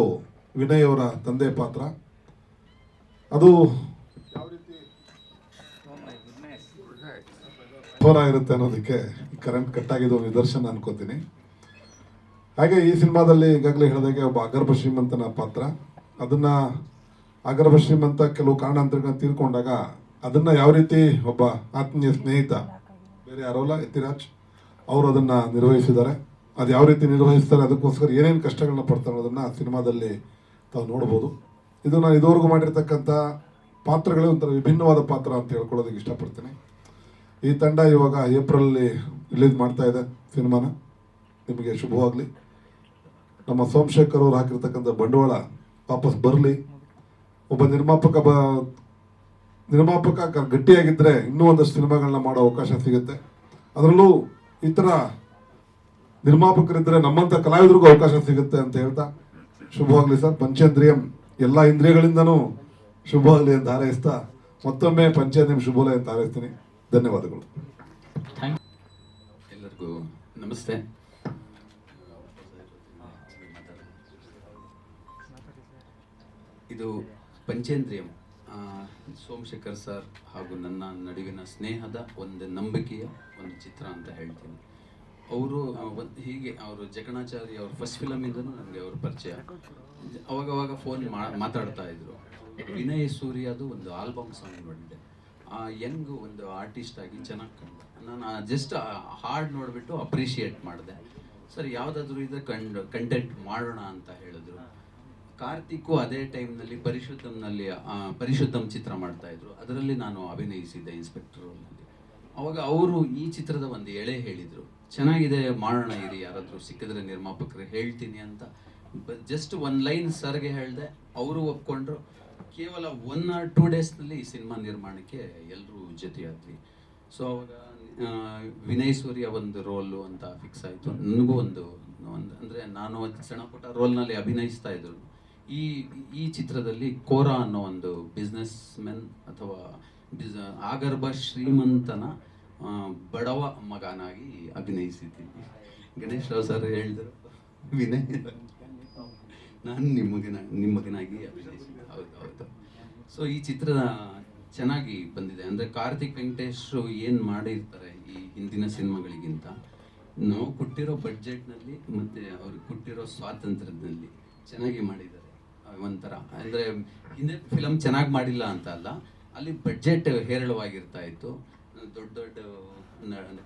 ವಿನಯ್ ಅವರ ತಂದೆ ಪಾತ್ರ. ಅದು ಯಾವ ರೀತಿ ಘೋರ ಇರುತ್ತೆ ಅನ್ನೋದಕ್ಕೆ ಕರೆಂಟ್ ಕಟ್ ಆಗಿದ್ದು ಒಂದು ನಿದರ್ಶನ ಅನ್ಕೋತೀನಿ. ಹಾಗೆ ಈ ಸಿನಿಮಾದಲ್ಲಿ ಈಗಾಗಲೇ ಹೇಳಿದಾಗೆ ಒಬ್ಬ ಆಗರ್ಭ ಶ್ರೀಮಂತನ ಪಾತ್ರ. ಅದನ್ನ ಆಗರ್ಭ ಶ್ರೀಮಂತ ಕೆಲವು ಕಾರಣಾಂತರಗಳನ್ನ ತೀರ್ಕೊಂಡಾಗ ಅದನ್ನ ಯಾವ ರೀತಿ ಒಬ್ಬ ಆತ್ಮೀಯ ಸ್ನೇಹಿತ, ಬೇರೆ ಯಾರೋಲ್ಲ, ಯತಿರಾಜ್ ಅವರು ಅದನ್ನ ನಿರ್ವಹಿಸಿದ್ದಾರೆ. ಅದು ಯಾವ ರೀತಿ ನಿರ್ವಹಿಸ್ತಾರೆ, ಅದಕ್ಕೋಸ್ಕರ ಏನೇನು ಕಷ್ಟಗಳನ್ನ ಪಡ್ತಾರೆ ಅನ್ನೋದನ್ನ ಸಿನಿಮಾದಲ್ಲಿ ತಾವು ನೋಡ್ಬೋದು. ಇದು ನಾನು ಇದುವರೆಗೂ ಮಾಡಿರ್ತಕ್ಕಂಥ ಪಾತ್ರಗಳೇ ಒಂಥರ ವಿಭಿನ್ನವಾದ ಪಾತ್ರ ಅಂತ ಹೇಳ್ಕೊಳ್ಳೋದಕ್ಕೆ ಇಷ್ಟಪಡ್ತೀನಿ. ಈ ತಂಡ ಇವಾಗ ಏಪ್ರಿಲಲ್ಲಿ ರಿಲೀಸ್ ಮಾಡ್ತಾ ಇದೆ ಸಿನಿಮಾನ. ನಿಮಗೆ ಶುಭವಾಗಲಿ. ನಮ್ಮ ಸೋಮಶೇಖರ್ ಅವರು ಹಾಕಿರ್ತಕ್ಕಂಥ ಬಂಡವಾಳ ವಾಪಸ್ ಬರಲಿ. ಒಬ್ಬ ನಿರ್ಮಾಪಕ ಗಟ್ಟಿಯಾಗಿದ್ದರೆ ಇನ್ನೂ ಒಂದಷ್ಟು ಸಿನಿಮಾಗಳನ್ನ ಮಾಡೋ ಅವಕಾಶ ಸಿಗುತ್ತೆ. ಅದರಲ್ಲೂ ಈ ಥರ ನಿರ್ಮಾಪಕರಿದ್ದರೆ ನಮ್ಮಂಥ ಕಲಾವಿದರಿಗೂ ಅವಕಾಶ ಸಿಗುತ್ತೆ ಅಂತ ಹೇಳ್ತಾ ಶುಭವಾಗಲಿ ಸರ್. ಪಂಚೇಂದ್ರಿಯಂ ಎಲ್ಲ ಇಂದ್ರಿಯಗಳಿಂದನೂ ಶುಭವಾಗಲಿ ಅಂತ ಹಾರೈಸ್ತಾ ಮತ್ತೊಮ್ಮೆ ಪಂಚಾಯತ್ ಶುಭೋಲಯ ಅಂತ ಹಾರೈಸ್ತೀನಿ. ಧನ್ಯವಾದಗಳು. ಎಲ್ಲರಿಗೂ ನಮಸ್ತೆ. ಇದು ಪಂಚೇಂದ್ರಿಯಂ, ಸೋಮಶೇಖರ್ ಸರ್ ಹಾಗೂ ನನ್ನ ನಡುವಿನ ಸ್ನೇಹದ ಒಂದು ನಂಬಿಕೆಯ ಒಂದು ಚಿತ್ರ ಅಂತ ಹೇಳ್ತೀನಿ. ಅವರು ಹೀಗೆ ಅವರು ಜಕಣಾಚಾರಿ ಅವ್ರ ಫಸ್ಟ್ ಫಿಲಮಿಂದನೂ ನನಗೆ ಅವ್ರ ಪರಿಚಯ. ಅವಾಗವಾಗ ಫೋನ್ ಮಾತಾಡ್ತಾ ಇದ್ರು. ವಿನಯ್ ಸೂರ್ಯದು ಒಂದು ಆಲ್ಬಮ್ ಸಾಂಗ್ ನೋಡಿದ್ದೆ. ಯಂಗ್ ಒಂದು ಆರ್ಟಿಸ್ಟ್ ಆಗಿ ಚೆನ್ನಾಗಿ ಕಂಡು ನಾನು ಜಸ್ಟ್ ಹಾಡ್ ನೋಡಿಬಿಟ್ಟು ಅಪ್ರಿಷಿಯೇಟ್ ಮಾಡಿದೆ. ಸರ್ ಯಾವುದಾದ್ರೂ ಇದ್ರೆ ಕಂಟೆಂಟ್ ಮಾಡೋಣ ಅಂತ ಹೇಳಿದ್ರು. ಕಾರ್ತಿಕ್ಕು ಅದೇ ಟೈಮ್ನಲ್ಲಿ ಪರಿಶುದ್ಧಂ ಚಿತ್ರ ಮಾಡ್ತಾ ಇದ್ರು. ಅದರಲ್ಲಿ ನಾನು ಅಭಿನಯಿಸಿದ್ದೆ ಇನ್ಸ್ಪೆಕ್ಟರ್ ರೋಲ್ನಲ್ಲಿ. ಅವಾಗ ಅವರು ಈ ಚಿತ್ರದ ಒಂದು ಎಳೆ ಹೇಳಿದರು, ಚೆನ್ನಾಗಿದೆ ಮಾಡೋಣ ಇರಿ, ಯಾರಾದರೂ ಸಿಕ್ಕಿದ್ರೆ ನಿರ್ಮಾಪಕರು ಹೇಳ್ತೀನಿ ಅಂತ. ಜಸ್ಟ್ ಒಂದು ಲೈನ್ ಸರ್ಗೆ ಹೇಳಿದೆ, ಅವರು ಒಪ್ಕೊಂಡ್ರು. ಕೇವಲ 1 or 2 ಡೇಸ್ನಲ್ಲಿ ಈ ಸಿನಿಮಾ ನಿರ್ಮಾಣಕ್ಕೆ ಎಲ್ಲರೂ ಜೊತೆಯಾದ್ವಿ. ಸೊ ಅವಾಗ ವಿನಯ್ ಸೂರ್ಯ ಒಂದು ರೋಲು ಅಂತ ಫಿಕ್ಸ್ ಆಯಿತು. ನನಗೂ ಒಂದು ಅಂದರೆ ನಾನು ಸಣ್ಣ ಪುಟ್ಟ ರೋಲ್ನಲ್ಲಿ ಅಭಿನಯಿಸ್ತಾ ಇದ್ರು. ಈ ಚಿತ್ರದಲ್ಲಿ ಕೋರಾ ಅನ್ನೋ ಒಂದು ಬಿಸ್ನೆಸ್ ಮೆನ್ ಅಥವಾ ಆಗರ್ಭ ಶ್ರೀಮಂತನ ಬಡವ ಮಗನಾಗಿ ಅಭಿನಯಿಸಿದ್ದೀನಿ. ಗಣೇಶ್ ರಾವ್ ಸರ್ ಹೇಳಿದರು, ವಿನಯ್ ನಾನು ನಿಮ್ಮ ಮಗನಾಗಿ ಅಭಿನಯಿಸಿದ್ದೆ. ಹೌದು. ಸೊ ಈ ಚಿತ್ರ ಚೆನ್ನಾಗಿ ಬಂದಿದೆ. ಅಂದರೆ ಕಾರ್ತಿಕ್ ವೆಂಕಟೇಶ್ ಏನು ಮಾಡಿರ್ತಾರೆ ಈ ಹಿಂದಿನ ಸಿನಿಮಾಗಳಿಗಿಂತ, ನಾವು ಕೊಟ್ಟಿರೋ ಬಡ್ಜೆಟ್ನಲ್ಲಿ ಮತ್ತು ಅವ್ರಿಗೆ ಕೊಟ್ಟಿರೋ ಸ್ವಾತಂತ್ರ್ಯದಲ್ಲಿ ಚೆನ್ನಾಗಿ ಮಾಡಿದ್ದಾರೆ. ಒಂಥರ ಅಂದರೆ ಹಿಂದೆ ಫಿಲಮ್ ಚೆನ್ನಾಗಿ ಮಾಡಿಲ್ಲ ಅಂತ ಅಲ್ಲ, ಅಲ್ಲಿ ಬಡ್ಜೆಟ್ ಹೇರಳವಾಗಿರ್ತಾ ಇತ್ತು. ದೊಡ್ಡ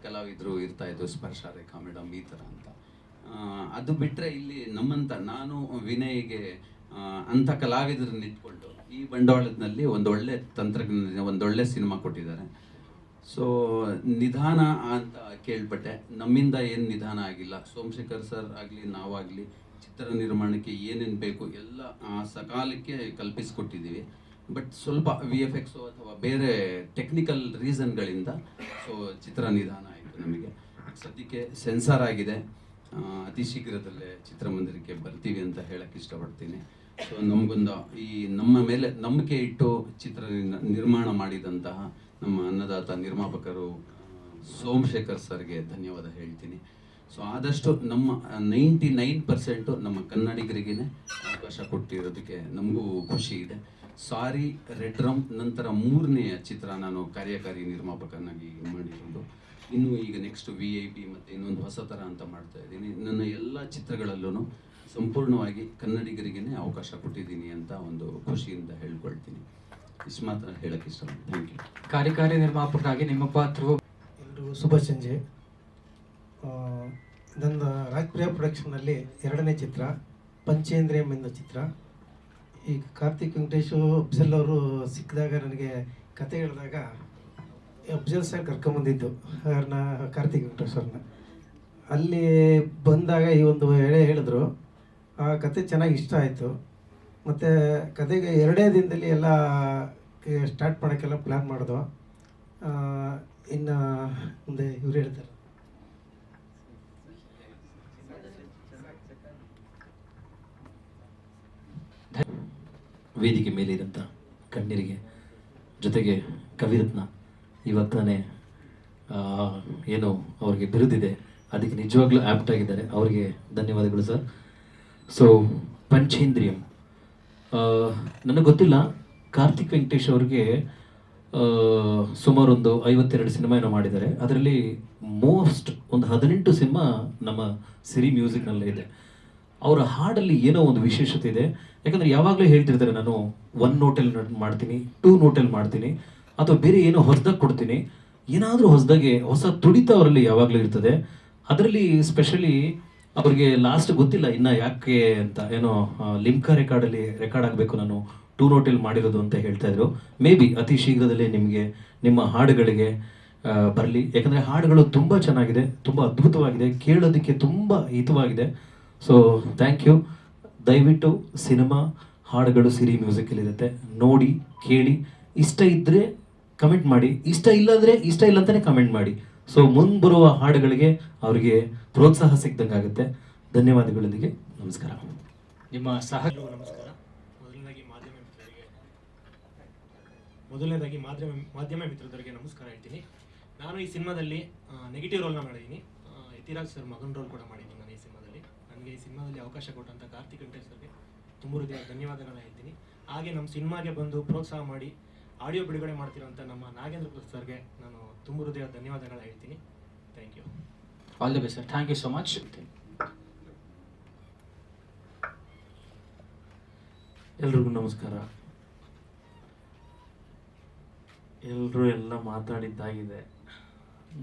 ಕಲಾವಿದರು ಇರ್ತಾ ಇದ್ರು, ಸ್ಪರ್ಶ ರೇಖಾ ಮೇಡಮ್ ಈ ಥರ ಅಂತ. ಅದು ಬಿಟ್ಟರೆ ಇಲ್ಲಿ ನಮ್ಮಂಥ ನಾನು ವಿನಯ್ಗೆ ಅಂಥ ಕಲಾವಿದರನ್ನ ಇಟ್ಕೊಂಡು ಈ ಬಂಡವಾಳದಲ್ಲಿ ಒಂದೊಳ್ಳೆ ತಂತ್ರಜ್ಞಾನ ಒಂದೊಳ್ಳೆ ಸಿನಿಮಾ ಕೊಟ್ಟಿದ್ದಾರೆ. ಸೊ ನಿಧಾನ ಅಂತ ಕೇಳ್ಪಟ್ಟೆ, ನಮ್ಮಿಂದ ಏನು ನಿಧಾನ ಆಗಿಲ್ಲ. ಸೋಮಶೇಖರ್ ಸರ್ ಆಗಲಿ ನಾವಾಗಲಿ ಚಿತ್ರ ನಿರ್ಮಾಣಕ್ಕೆ ಏನೇನು ಬೇಕು ಎಲ್ಲ ಸಕಾಲಕ್ಕೆ ಕಲ್ಪಿಸಿಕೊಟ್ಟಿದ್ದೀವಿ. ಬಟ್ ಸ್ವಲ್ಪ VFX ಅಥವಾ ಬೇರೆ ಟೆಕ್ನಿಕಲ್ ರೀಸನ್ಗಳಿಂದ ಸೊ ಚಿತ್ರ ನಿಧಾನ ಆಯಿತು. ನಮಗೆ ಸದ್ಯಕ್ಕೆ ಸೆನ್ಸಾರ್ ಆಗಿದೆ, ಅತಿ ಶೀಘ್ರದಲ್ಲೇ ಚಿತ್ರಮಂದಿರಕ್ಕೆ ಬರ್ತೀವಿ ಅಂತ ಹೇಳಕ್ಕೆ ಇಷ್ಟಪಡ್ತೀನಿ. ಸೊ ನಮಗೊಂದು ನಮ್ಮ ಮೇಲೆ ನಂಬಿಕೆ ಇಟ್ಟು ಚಿತ್ರ ನಿರ್ಮಾಣ ಮಾಡಿದಂತಹ ನಮ್ಮ ಅನ್ನದಾತ ನಿರ್ಮಾಪಕರು ಸೋಮಶೇಖರ್ ಸರ್ಗೆ ಧನ್ಯವಾದ ಹೇಳ್ತೀನಿ. ಸೊ ಆದಷ್ಟು ನಮ್ಮ 99% ನಮ್ಮ ಕನ್ನಡಿಗರಿಗೇ ಅವಕಾಶ ಕೊಟ್ಟಿರೋದಕ್ಕೆ ನಮಗೂ ಖುಷಿ ಇದೆ. ಸಾರಿ, ರೆಡ್ ರಮ್ ನಂತರ 3ನೇ ಚಿತ್ರ ನಾನು ಕಾರ್ಯಕಾರಿ ನಿರ್ಮಾಪಕನಾಗಿ ಮಾಡಿರೋದು. ಇನ್ನು ಈಗ ನೆಕ್ಸ್ಟ್ VIP ಮತ್ತು ಇನ್ನೊಂದು ಹೊಸ ಥರ ಅಂತ ಮಾಡ್ತಾ ಇದ್ದೀನಿ. ನನ್ನ ಎಲ್ಲ ಚಿತ್ರಗಳಲ್ಲೂ ಸಂಪೂರ್ಣವಾಗಿ ಕನ್ನಡಿಗರಿಗೇ ಅವಕಾಶ ಕೊಟ್ಟಿದ್ದೀನಿ ಅಂತ ಒಂದು ಖುಷಿಯಿಂದ ಹೇಳ್ಕೊಳ್ತೀನಿ. ಇಷ್ಟು ಮಾತ್ರ ಹೇಳಕ್ಕೆ ಇಷ್ಟಪಡ್ತೀನಿ. Thank you. ಕಾರ್ಯಕಾರಿ ನಿರ್ಮಾಪಕರಾಗಿ ನಿಮ್ಮ ಪಾತ್ರವು ಎಲ್ಲರಿಗೂ ಶುಭ ಸಂಜೆ. ನನ್ನ ರಾಜ್ಪ್ರಿಯ ಪ್ರೊಡಕ್ಷನ್ನಲ್ಲಿ 2ನೇ ಚಿತ್ರ ಪಂಚೇಂದ್ರಿಯಂ ಎನ್ನುವ ಚಿತ್ರ. ಈ ಕಾರ್ತಿಕ್ ವೆಂಕಟೇಶು ಅಫ್ಜಲ್ ಅವರು ಸಿಕ್ಕಿದಾಗ ನನಗೆ ಕತೆ ಹೇಳಿದಾಗ ಅಫ್ಜಲ್ ಸರ್ ಕರ್ಕೊಂಬಂದಿದ್ದು ಅವ್ರನ್ನ, ಕಾರ್ತಿಕ್ ವೆಂಕಟೇಶ್ ಅವ್ರನ್ನ. ಅಲ್ಲಿ ಬಂದಾಗ ಈ ಒಂದು ಎಳೆ ಹೇಳಿದ್ರು. ಆ ಕತೆ ಚೆನ್ನಾಗಿ ಇಷ್ಟ ಆಯಿತು. ಮತ್ತು ಕತೆಗೆ 2 ದಿನದಲ್ಲಿ ಎಲ್ಲ ಸ್ಟಾರ್ಟ್ ಮಾಡೋಕ್ಕೆಲ್ಲ ಪ್ಲ್ಯಾನ್ ಮಾಡಿದ್ವು. ಇನ್ನು ಮುಂದೆ ಇವ್ರು ಹೇಳ್ತಾರೆ. ವೇದಿಕೆ ಮೇಲಿರಂಥ ಗಣ್ಯರಿಗೆ, ಜೊತೆಗೆ ಕವಿರತ್ನ ಇವಾಗ ತಾನೇ ಏನು ಅವ್ರಿಗೆ ಬಿರುದಿದೆ, ಅದಕ್ಕೆ ನಿಜವಾಗ್ಲೂ ಆ್ಯಪ್ಟ್ ಆಗಿದ್ದಾರೆ. ಅವರಿಗೆ ಧನ್ಯವಾದಗಳು ಸರ್. ಸೊ ಪಂಚೇಂದ್ರಿಯಂ, ನನಗೆ ಗೊತ್ತಿಲ್ಲ, ಕಾರ್ತಿಕ್ ವೆಂಕಟೇಶ್ ಅವ್ರಿಗೆ ಸುಮಾರು ಒಂದು 52 ಸಿನಿಮಾ ಏನೋ ಮಾಡಿದ್ದಾರೆ. ಅದರಲ್ಲಿ ಮೋಸ್ಟ್ ಒಂದು 18 ಸಿನಿಮಾ ನಮ್ಮ ಸಿರಿ ಮ್ಯೂಸಿಕ್ನಲ್ಲೇ ಇದೆ. ಅವರ ಹಾಡಲ್ಲಿ ಏನೋ ಒಂದು ವಿಶೇಷತೆ ಇದೆ. ಯಾಕಂದರೆ ಯಾವಾಗಲೂ ಹೇಳ್ತಿರ್ತಾರೆ, ನಾನು 1 ನೋಟಲ್ಲಿ ಮಾಡ್ತೀನಿ, 2 ನೋಟಲ್ಲಿ ಮಾಡ್ತೀನಿ, ಅಥವಾ ಬೇರೆ ಏನೋ ಹೊಸದಾಗಿ ಕೊಡ್ತೀನಿ. ಏನಾದರೂ ಹೊಸದಾಗಿ ಹೊಸ ತುಡಿತ ಅವರಲ್ಲಿ ಯಾವಾಗಲೂ ಇರ್ತದೆ. ಅದರಲ್ಲಿ ಸ್ಪೆಷಲಿ ಅವ್ರಿಗೆ ಲಾಸ್ಟ್ ಗೊತ್ತಿಲ್ಲ ಇನ್ನು ಯಾಕೆ ಅಂತ, ಏನೋ ಲಿಮ್ಕಾ ರೆಕಾರ್ಡಲ್ಲಿ ರೆಕಾರ್ಡ್ ಆಗಬೇಕು ನಾನು 2 ನೋಟಲ್ಲಿ ಮಾಡಿರೋದು ಅಂತ ಹೇಳ್ತಾ ಇದ್ರು. ಮೇ ಬಿ ಅತಿ ಶೀಘ್ರದಲ್ಲೇ ನಿಮಗೆ ನಿಮ್ಮ ಹಾಡುಗಳಿಗೆ ಬರಲಿ. ಯಾಕಂದರೆ ಹಾಡುಗಳು ತುಂಬ ಚೆನ್ನಾಗಿದೆ, ತುಂಬ ಅದ್ಭುತವಾಗಿದೆ, ಕೇಳೋದಕ್ಕೆ ತುಂಬ ಹಿತವಾಗಿದೆ. So thank you. ದಯವಿಟ್ಟು ಸಿನಿಮಾ ಹಾಡುಗಳು ಸಿರಿ ಮ್ಯೂಸಿಕಲ್ಲಿರುತ್ತೆ, ನೋಡಿ ಕೇಳಿ. ಇಷ್ಟ ಇದ್ದರೆ ಕಮೆಂಟ್ ಮಾಡಿ, ಇಷ್ಟ ಇಲ್ಲಾಂದರೆ ಇಷ್ಟ ಇಲ್ಲ ಅಂತಲೇ ಕಮೆಂಟ್ ಮಾಡಿ. ಸೊ ಮುಂದೆ ಬರುವ ಹಾಡುಗಳಿಗೆ ಅವರಿಗೆ ಪ್ರೋತ್ಸಾಹ ಸಿಕ್ದಂಗೆ ಆಗುತ್ತೆ. ಧನ್ಯವಾದಗಳೊಂದಿಗೆ ನಮಸ್ಕಾರ. ನಿಮ್ಮ ನಮಸ್ಕಾರ. ಮೊದಲನೇದಾಗಿ ಮಾಧ್ಯಮ ಮಿತ್ರರಿಗೆ ನಮಸ್ಕಾರ ಹೇಳ್ತೀನಿ. ನಾನು ಈ ಸಿನಿಮಾದಲ್ಲಿ ನೆಗೆಟಿವ್ ರೋಲ್ನ ಮಾಡಿದ್ದೀನಿ. ಯತಿರಾಜ್ ಸರ್ ಮಗನ ರೋಲ್ ಕೂಡ ಮಾಡಿದ್ದೀನಿ ನಾನು ಈ ಸಿನಿಮಾದಲ್ಲಿ. ನನಗೆ ಈ ಸಿನಿಮಾದಲ್ಲಿ ಅವಕಾಶ ಕೊಟ್ಟಂಥ ಕಾರ್ತಿಕ್ ವೆಂಕಟೇಶ್ ಸರ್ಗೆ ತುಂಬ ಹೃದಯ ಧನ್ಯವಾದಗಳನ್ನ ಹೇಳ್ತೀನಿ. ಹಾಗೆ ನಮ್ಮ ಸಿನಿಮಾಗೆ ಬಂದು ಪ್ರೋತ್ಸಾಹ ಮಾಡಿ ಆಡಿಯೋ ಬಿಡುಗಡೆ ಮಾಡ್ತಿರೋಂಥ ನಮ್ಮ ನಾಗೇಂದ್ರ ಪ್ರಸಾದ್ ಸರ್ಗೆ ನಾನು ತುಂಬ ಹೃದಯ ಧನ್ಯವಾದಗಳನ್ನ ಹೇಳ್ತೀನಿ. Thank you. All the best sir. Thank you so much. ಎಲ್ರಿಗೂ ನಮಸ್ಕಾರ. ಎಲ್ಲರೂ ಎಲ್ಲ ಮಾತಾಡಿದ್ದಾಗಿದೆ.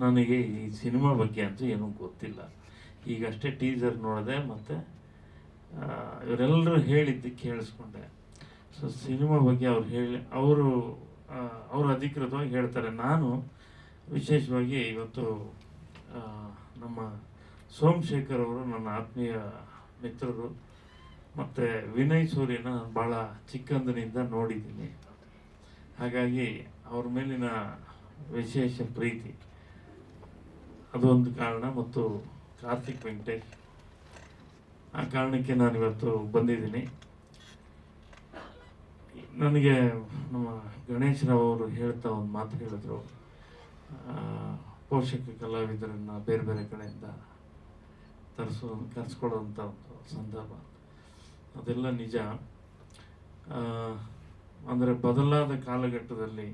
ನನಗೆ ಈ ಸಿನಿಮಾ ಬಗ್ಗೆ ಅಂತೂ ಏನೂ ಗೊತ್ತಿಲ್ಲ. ಈಗಷ್ಟೇ ಟೀಸರ್ ನೋಡಿದೆ ಮತ್ತು ಇವರೆಲ್ಲರೂ ಹೇಳಿದ್ದು ಕೇಳಿಸ್ಕೊಂಡೆ. ಸೊ ಸಿನಿಮಾ ಬಗ್ಗೆ ಅವರು ಅಧಿಕೃತವಾಗಿ ಹೇಳ್ತಾರೆ. ನಾನು ವಿಶೇಷವಾಗಿ ಇವತ್ತು ನಮ್ಮ ಸೋಮಶೇಖರ್ ಅವರು ನನ್ನ ಆತ್ಮೀಯ ಮಿತ್ರರು ಮತ್ತು ವಿನಯ್ ಸೂರ್ಯನ ನಾನು ಭಾಳ ಚಿಕ್ಕಂದಿನಿಂದ ನೋಡಿದ್ದೀನಿ. ಹಾಗಾಗಿ ಅವ್ರ ಮೇಲಿನ ವಿಶೇಷ ಪ್ರೀತಿ ಅದೊಂದು ಕಾರಣ, ಮತ್ತು ಕಾರ್ತಿಕ್ ವೆಂಕಟೇಶ್ ಆ ಕಾರಣಕ್ಕೆ ನಾನು ಇವತ್ತು ಬಂದಿದ್ದೀನಿ. ನನಗೆ ನಮ್ಮ ಗಣೇಶರಾವ್ ಅವರು ಹೇಳ್ತಾ ಒಂದು ಮಾತು ಹೇಳಿದ್ರು, ಪೋಷಕ ಕಲಾವಿದರನ್ನು ಬೇರೆ ಬೇರೆ ಕಡೆಯಿಂದ ಕರೆಸ್ಕೊಳ್ಳೋವಂಥ ಒಂದು ಸಂದರ್ಭ. ಅದೆಲ್ಲ ನಿಜ. ಅಂದರೆ ಬದಲಾದ ಕಾಲಘಟ್ಟದಲ್ಲಿ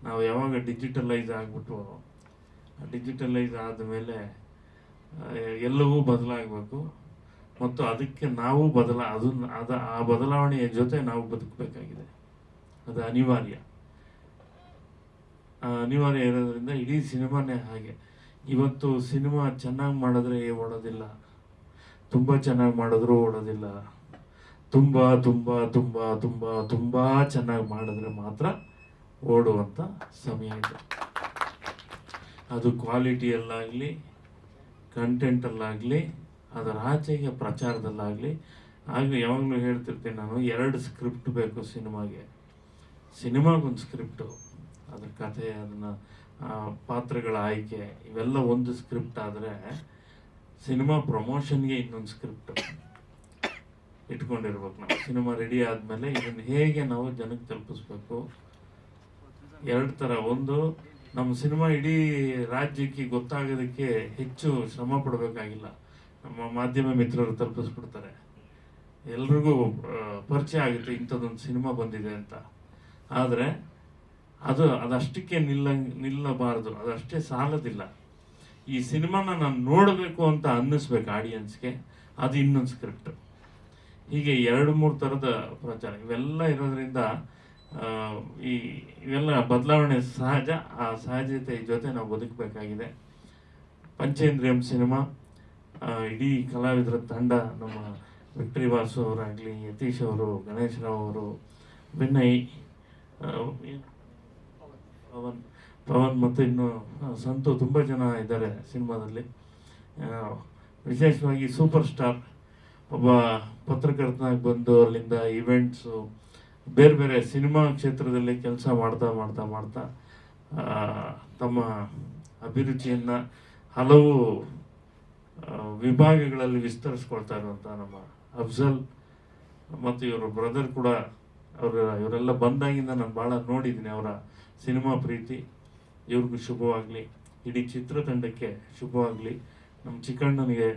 ನಾವು ಯಾವಾಗ ಡಿಜಿಟಲೈಸ್ ಆಗಿಬಿಟ್ಟು, ಡಿಜಿಟಲೈಸ್ ಆದಮೇಲೆ ಎಲ್ಲವೂ ಬದಲಾಗಬೇಕು ಮತ್ತು ಅದಕ್ಕೆ ನಾವು ಆ ಬದಲಾವಣೆಯ ಜೊತೆ ನಾವು ಬದುಕಬೇಕಾಗಿದೆ. ಅದು ಅನಿವಾರ್ಯ ಇರೋದ್ರಿಂದ ಇಡೀ ಸಿನಿಮಾನೇ ಹಾಗೆ. ಇವತ್ತು ಸಿನಿಮಾ ಚೆನ್ನಾಗಿ ಮಾಡಿದ್ರೆ ಓಡೋದಿಲ್ಲ, ತುಂಬ ಚೆನ್ನಾಗಿ ಮಾಡಿದ್ರೂ ಓಡೋದಿಲ್ಲ. ತುಂಬ ತುಂಬ ತುಂಬ ತುಂಬ ತುಂಬ ಚೆನ್ನಾಗಿ ಮಾಡಿದ್ರೆ ಮಾತ್ರ ಓಡುವಂಥ ಸಮಯ ಇದೆ. ಅದು ಕ್ವಾಲಿಟಿಯಲ್ಲಾಗಲಿ, ಕಂಟೆಂಟಲ್ಲಾಗಲಿ, ಅದರ ಆಚೆಗೆ ಪ್ರಚಾರದಲ್ಲಾಗಲಿ ಆಗಲಿ. ಯಾವಾಗಲೂ ಹೇಳ್ತಿರ್ತೀನಿ ನಾನು, 2 ಸ್ಕ್ರಿಪ್ಟ್ ಬೇಕು ಸಿನಿಮಾಗೆ. ಸಿನಿಮಾಗೊಂದು ಸ್ಕ್ರಿಪ್ಟು, ಅದ್ರ ಕಥೆ, ಅದನ್ನು ಪಾತ್ರಗಳ ಆಯ್ಕೆ ಇವೆಲ್ಲ ಒಂದು ಸ್ಕ್ರಿಪ್ಟ್ ಆದರೆ, ಸಿನಿಮಾ ಪ್ರಮೋಷನ್ಗೆ ಇನ್ನೊಂದು ಸ್ಕ್ರಿಪ್ಟ್ ಇಟ್ಕೊಂಡಿರ್ಬೇಕು ನಾವು. ಸಿನಿಮಾ ರೆಡಿ ಆದಮೇಲೆ ಇದನ್ನು ಹೇಗೆ ನಾವು ಜನಕ್ಕೆ ತಲುಪಿಸ್ಬೇಕು. 2 ಥರ. ಒಂದು, ನಮ್ಮ ಸಿನಿಮಾ ಇಡೀ ರಾಜ್ಯಕ್ಕೆ ಗೊತ್ತಾಗೋದಕ್ಕೆ ಹೆಚ್ಚು ಶ್ರಮ ಪಡಬೇಕಾಗಿಲ್ಲ. ನಮ್ಮ ಮಾಧ್ಯಮ ಮಿತ್ರರು ತಲುಪಿಸ್ಬಿಡ್ತಾರೆ, ಎಲ್ರಿಗೂ ಪರಿಚಯ ಆಗುತ್ತೆ ಇಂಥದ್ದೊಂದು ಸಿನಿಮಾ ಬಂದಿದೆ ಅಂತ. ಆದರೆ ಅದಷ್ಟಕ್ಕೆ ನಿಲ್ಲಬಾರ್ದು, ಅದಷ್ಟೇ ಸಾಲದಿಲ್ಲ. ಈ ಸಿನಿಮಾನ ನಾನು ನೋಡಬೇಕು ಅಂತ ಅನ್ನಿಸ್ಬೇಕು ಆಡಿಯನ್ಸ್ಗೆ, ಅದು ಇನ್ನೊಂದು ಸ್ಕ್ರಿಪ್ಟ್. ಹೀಗೆ 2-3 ಥರದ ಪ್ರಚಾರ ಇವೆಲ್ಲ ಇರೋದ್ರಿಂದ ಇವೆಲ್ಲ ಬದಲಾವಣೆ ಸಹಜ. ಆ ಸಹಜತೆ ಜೊತೆ ನಾವು ಬದುಕಬೇಕಾಗಿದೆ. ಪಂಚೇಂದ್ರಿಯಂ ಸಿನಿಮಾ, ಇಡೀ ಕಲಾವಿದರ ತಂಡ, ನಮ್ಮ ವಿಕ್ಟರಿ ವಾಸು ಅವರಾಗಲಿ, ಯತೀಶ್ ಅವರು, ಗಣೇಶರಾವ್ ಅವರು, ವಿನಯ್, ಪವನ್ ಮತ್ತು ಇನ್ನು ಸಂತು, ತುಂಬ ಜನ ಇದ್ದಾರೆ ಸಿನಿಮಾದಲ್ಲಿ. ವಿಶೇಷವಾಗಿ ಸೂಪರ್ ಸ್ಟಾರ್ ಒಬ್ಬ ಪತ್ರಕರ್ತನಾಗಿ ಬಂದು ಅಲ್ಲಿಂದ ಇವೆಂಟ್ಸು, ಬೇರೆ ಬೇರೆ ಸಿನಿಮಾ ಕ್ಷೇತ್ರದಲ್ಲಿ ಕೆಲಸ ಮಾಡ್ತಾ ತಮ್ಮ ಅಭಿರುಚಿಯನ್ನು ಹಲವು ವಿಭಾಗಗಳಲ್ಲಿ ವಿಸ್ತರಿಸ್ಕೊಳ್ತಾ ಇರುವಂಥ ನಮ್ಮ ಅಫ್ಜಲ್ ಮತ್ತು ಇವರ ಬ್ರದರ್ ಕೂಡ, ಇವರೆಲ್ಲ ಬಂದಾಗಿಂದ ನಾನು ಭಾಳ ನೋಡಿದ್ದೀನಿ ಅವರ ಸಿನಿಮಾ ಪ್ರೀತಿ. ಇವ್ರಿಗೂ ಶುಭವಾಗಲಿ, ಇಡೀ ಚಿತ್ರತಂಡಕ್ಕೆ ಶುಭವಾಗಲಿ. ನಮ್ಮ ಚಿಕ್ಕಣ್ಣನಿಗೆ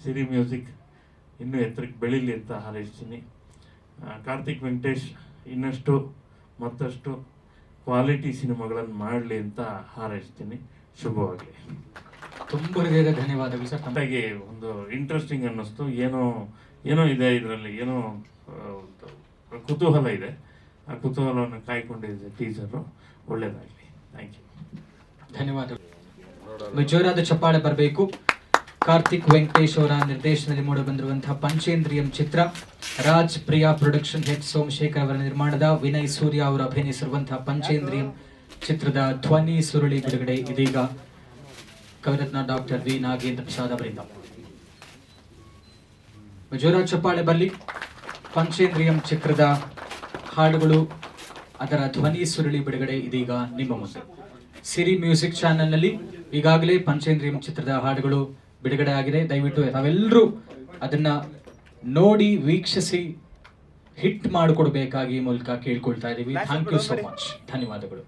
ಸಿರಿ ಮ್ಯೂಸಿಕ್ ಇನ್ನೂ ಎತ್ತರಕ್ಕೆ ಬೆಳೀಲಿ ಅಂತ ಹಾರೈಸ್ತೀನಿ. ಕಾರ್ತಿಕ್ ವೆಂಕಟೇಶ್ ಇನ್ನಷ್ಟು ಮತ್ತಷ್ಟು ಕ್ವಾಲಿಟಿ ಸಿನಿಮಾಗಳನ್ನು ಮಾಡಲಿ ಅಂತ ಹಾರೈಸ್ತೀನಿ. ಶುಭವಾಗಲಿ. ತುಂಬ ಹೃದಯದ ಧನ್ಯವಾದಗಳು ಸರ್. ಹಾಗೆ ಒಂದು ಇಂಟ್ರೆಸ್ಟಿಂಗ್ ಅನ್ನಿಸ್ತು. ಏನೋ ಇದೆ ಇದರಲ್ಲಿ, ಏನೋ ಕುತೂಹಲ ಇದೆ. ಆ ಕುತೂಹಲವನ್ನು ಕಾಯ್ಕೊಂಡಿದೆ ಟೀಸರು. ಒಳ್ಳೆಯದಾಗಲಿ. Thank you. ಧನ್ಯವಾದಗಳು. ಜೋರಾದ ಚಪ್ಪಾಳೆ ಬರಬೇಕು. ಕಾರ್ತಿಕ್ ವೆಂಕಟೇಶ್ ಅವರ ನಿರ್ದೇಶನದಲ್ಲಿ ಮೂಡಿಬಂದಿರುವಂತಹ ಪಂಚೇಂದ್ರಿಯಂ ಚಿತ್ರ, ರಾಜ್ ಪ್ರಿಯಾ ಪ್ರೊಡಕ್ಷನ್ ಹೆಡ್ ಸೋಮಶೇಖರ್ ಅವರ ನಿರ್ಮಾಣದ ವಿನಯ್ ಸೂರ್ಯ ಅವರು ಅಭಿನಯಿಸಿರುವಂತಹ ಪಂಚೇಂದ್ರಿಯಂ ಚಿತ್ರದ ಧ್ವನಿ ಸುರುಳಿ ಬಿಡುಗಡೆ ಇದೀಗ ಕವಿರತ್ನ ಡಾಕ್ಟರ್ ವಿ ನಾಗೇಂದ್ರ ಪ್ರಸಾದ್ ಅವರಿಂದ. ಜೋರಾದ ಚಪ್ಪಾಳೆ ಬರಲಿ. ಪಂಚೇಂದ್ರಿಯಂ ಚಿತ್ರದ ಹಾಡುಗಳು, ಅದರ ಧ್ವನಿ ಸುರುಳಿ ಬಿಡುಗಡೆ ಇದೀಗ ನಿಮ್ಮ ಮುಂದೆ. ಸಿರಿ ಮ್ಯೂಸಿಕ್ ಚಾನೆಲ್ನಲ್ಲಿ ಈಗಾಗಲೇ ಪಂಚೇಂದ್ರಿಯಂ ಚಿತ್ರದ ಹಾಡುಗಳು ಬಿಡುಗಡೆ ಆಗಿದೆ. ದಯವಿಟ್ಟು ತಾವೆಲ್ಲರೂ ಅದನ್ನ ನೋಡಿ ವೀಕ್ಷಿಸಿ ಹಿಟ್ ಮಾಡಿಕೊಡ್ಬೇಕಾಗಿ ಈ ಮೂಲಕ ಕೇಳ್ಕೊಳ್ತಾ ಇದೀವಿ. Thank you so much. ಧನ್ಯವಾದಗಳು.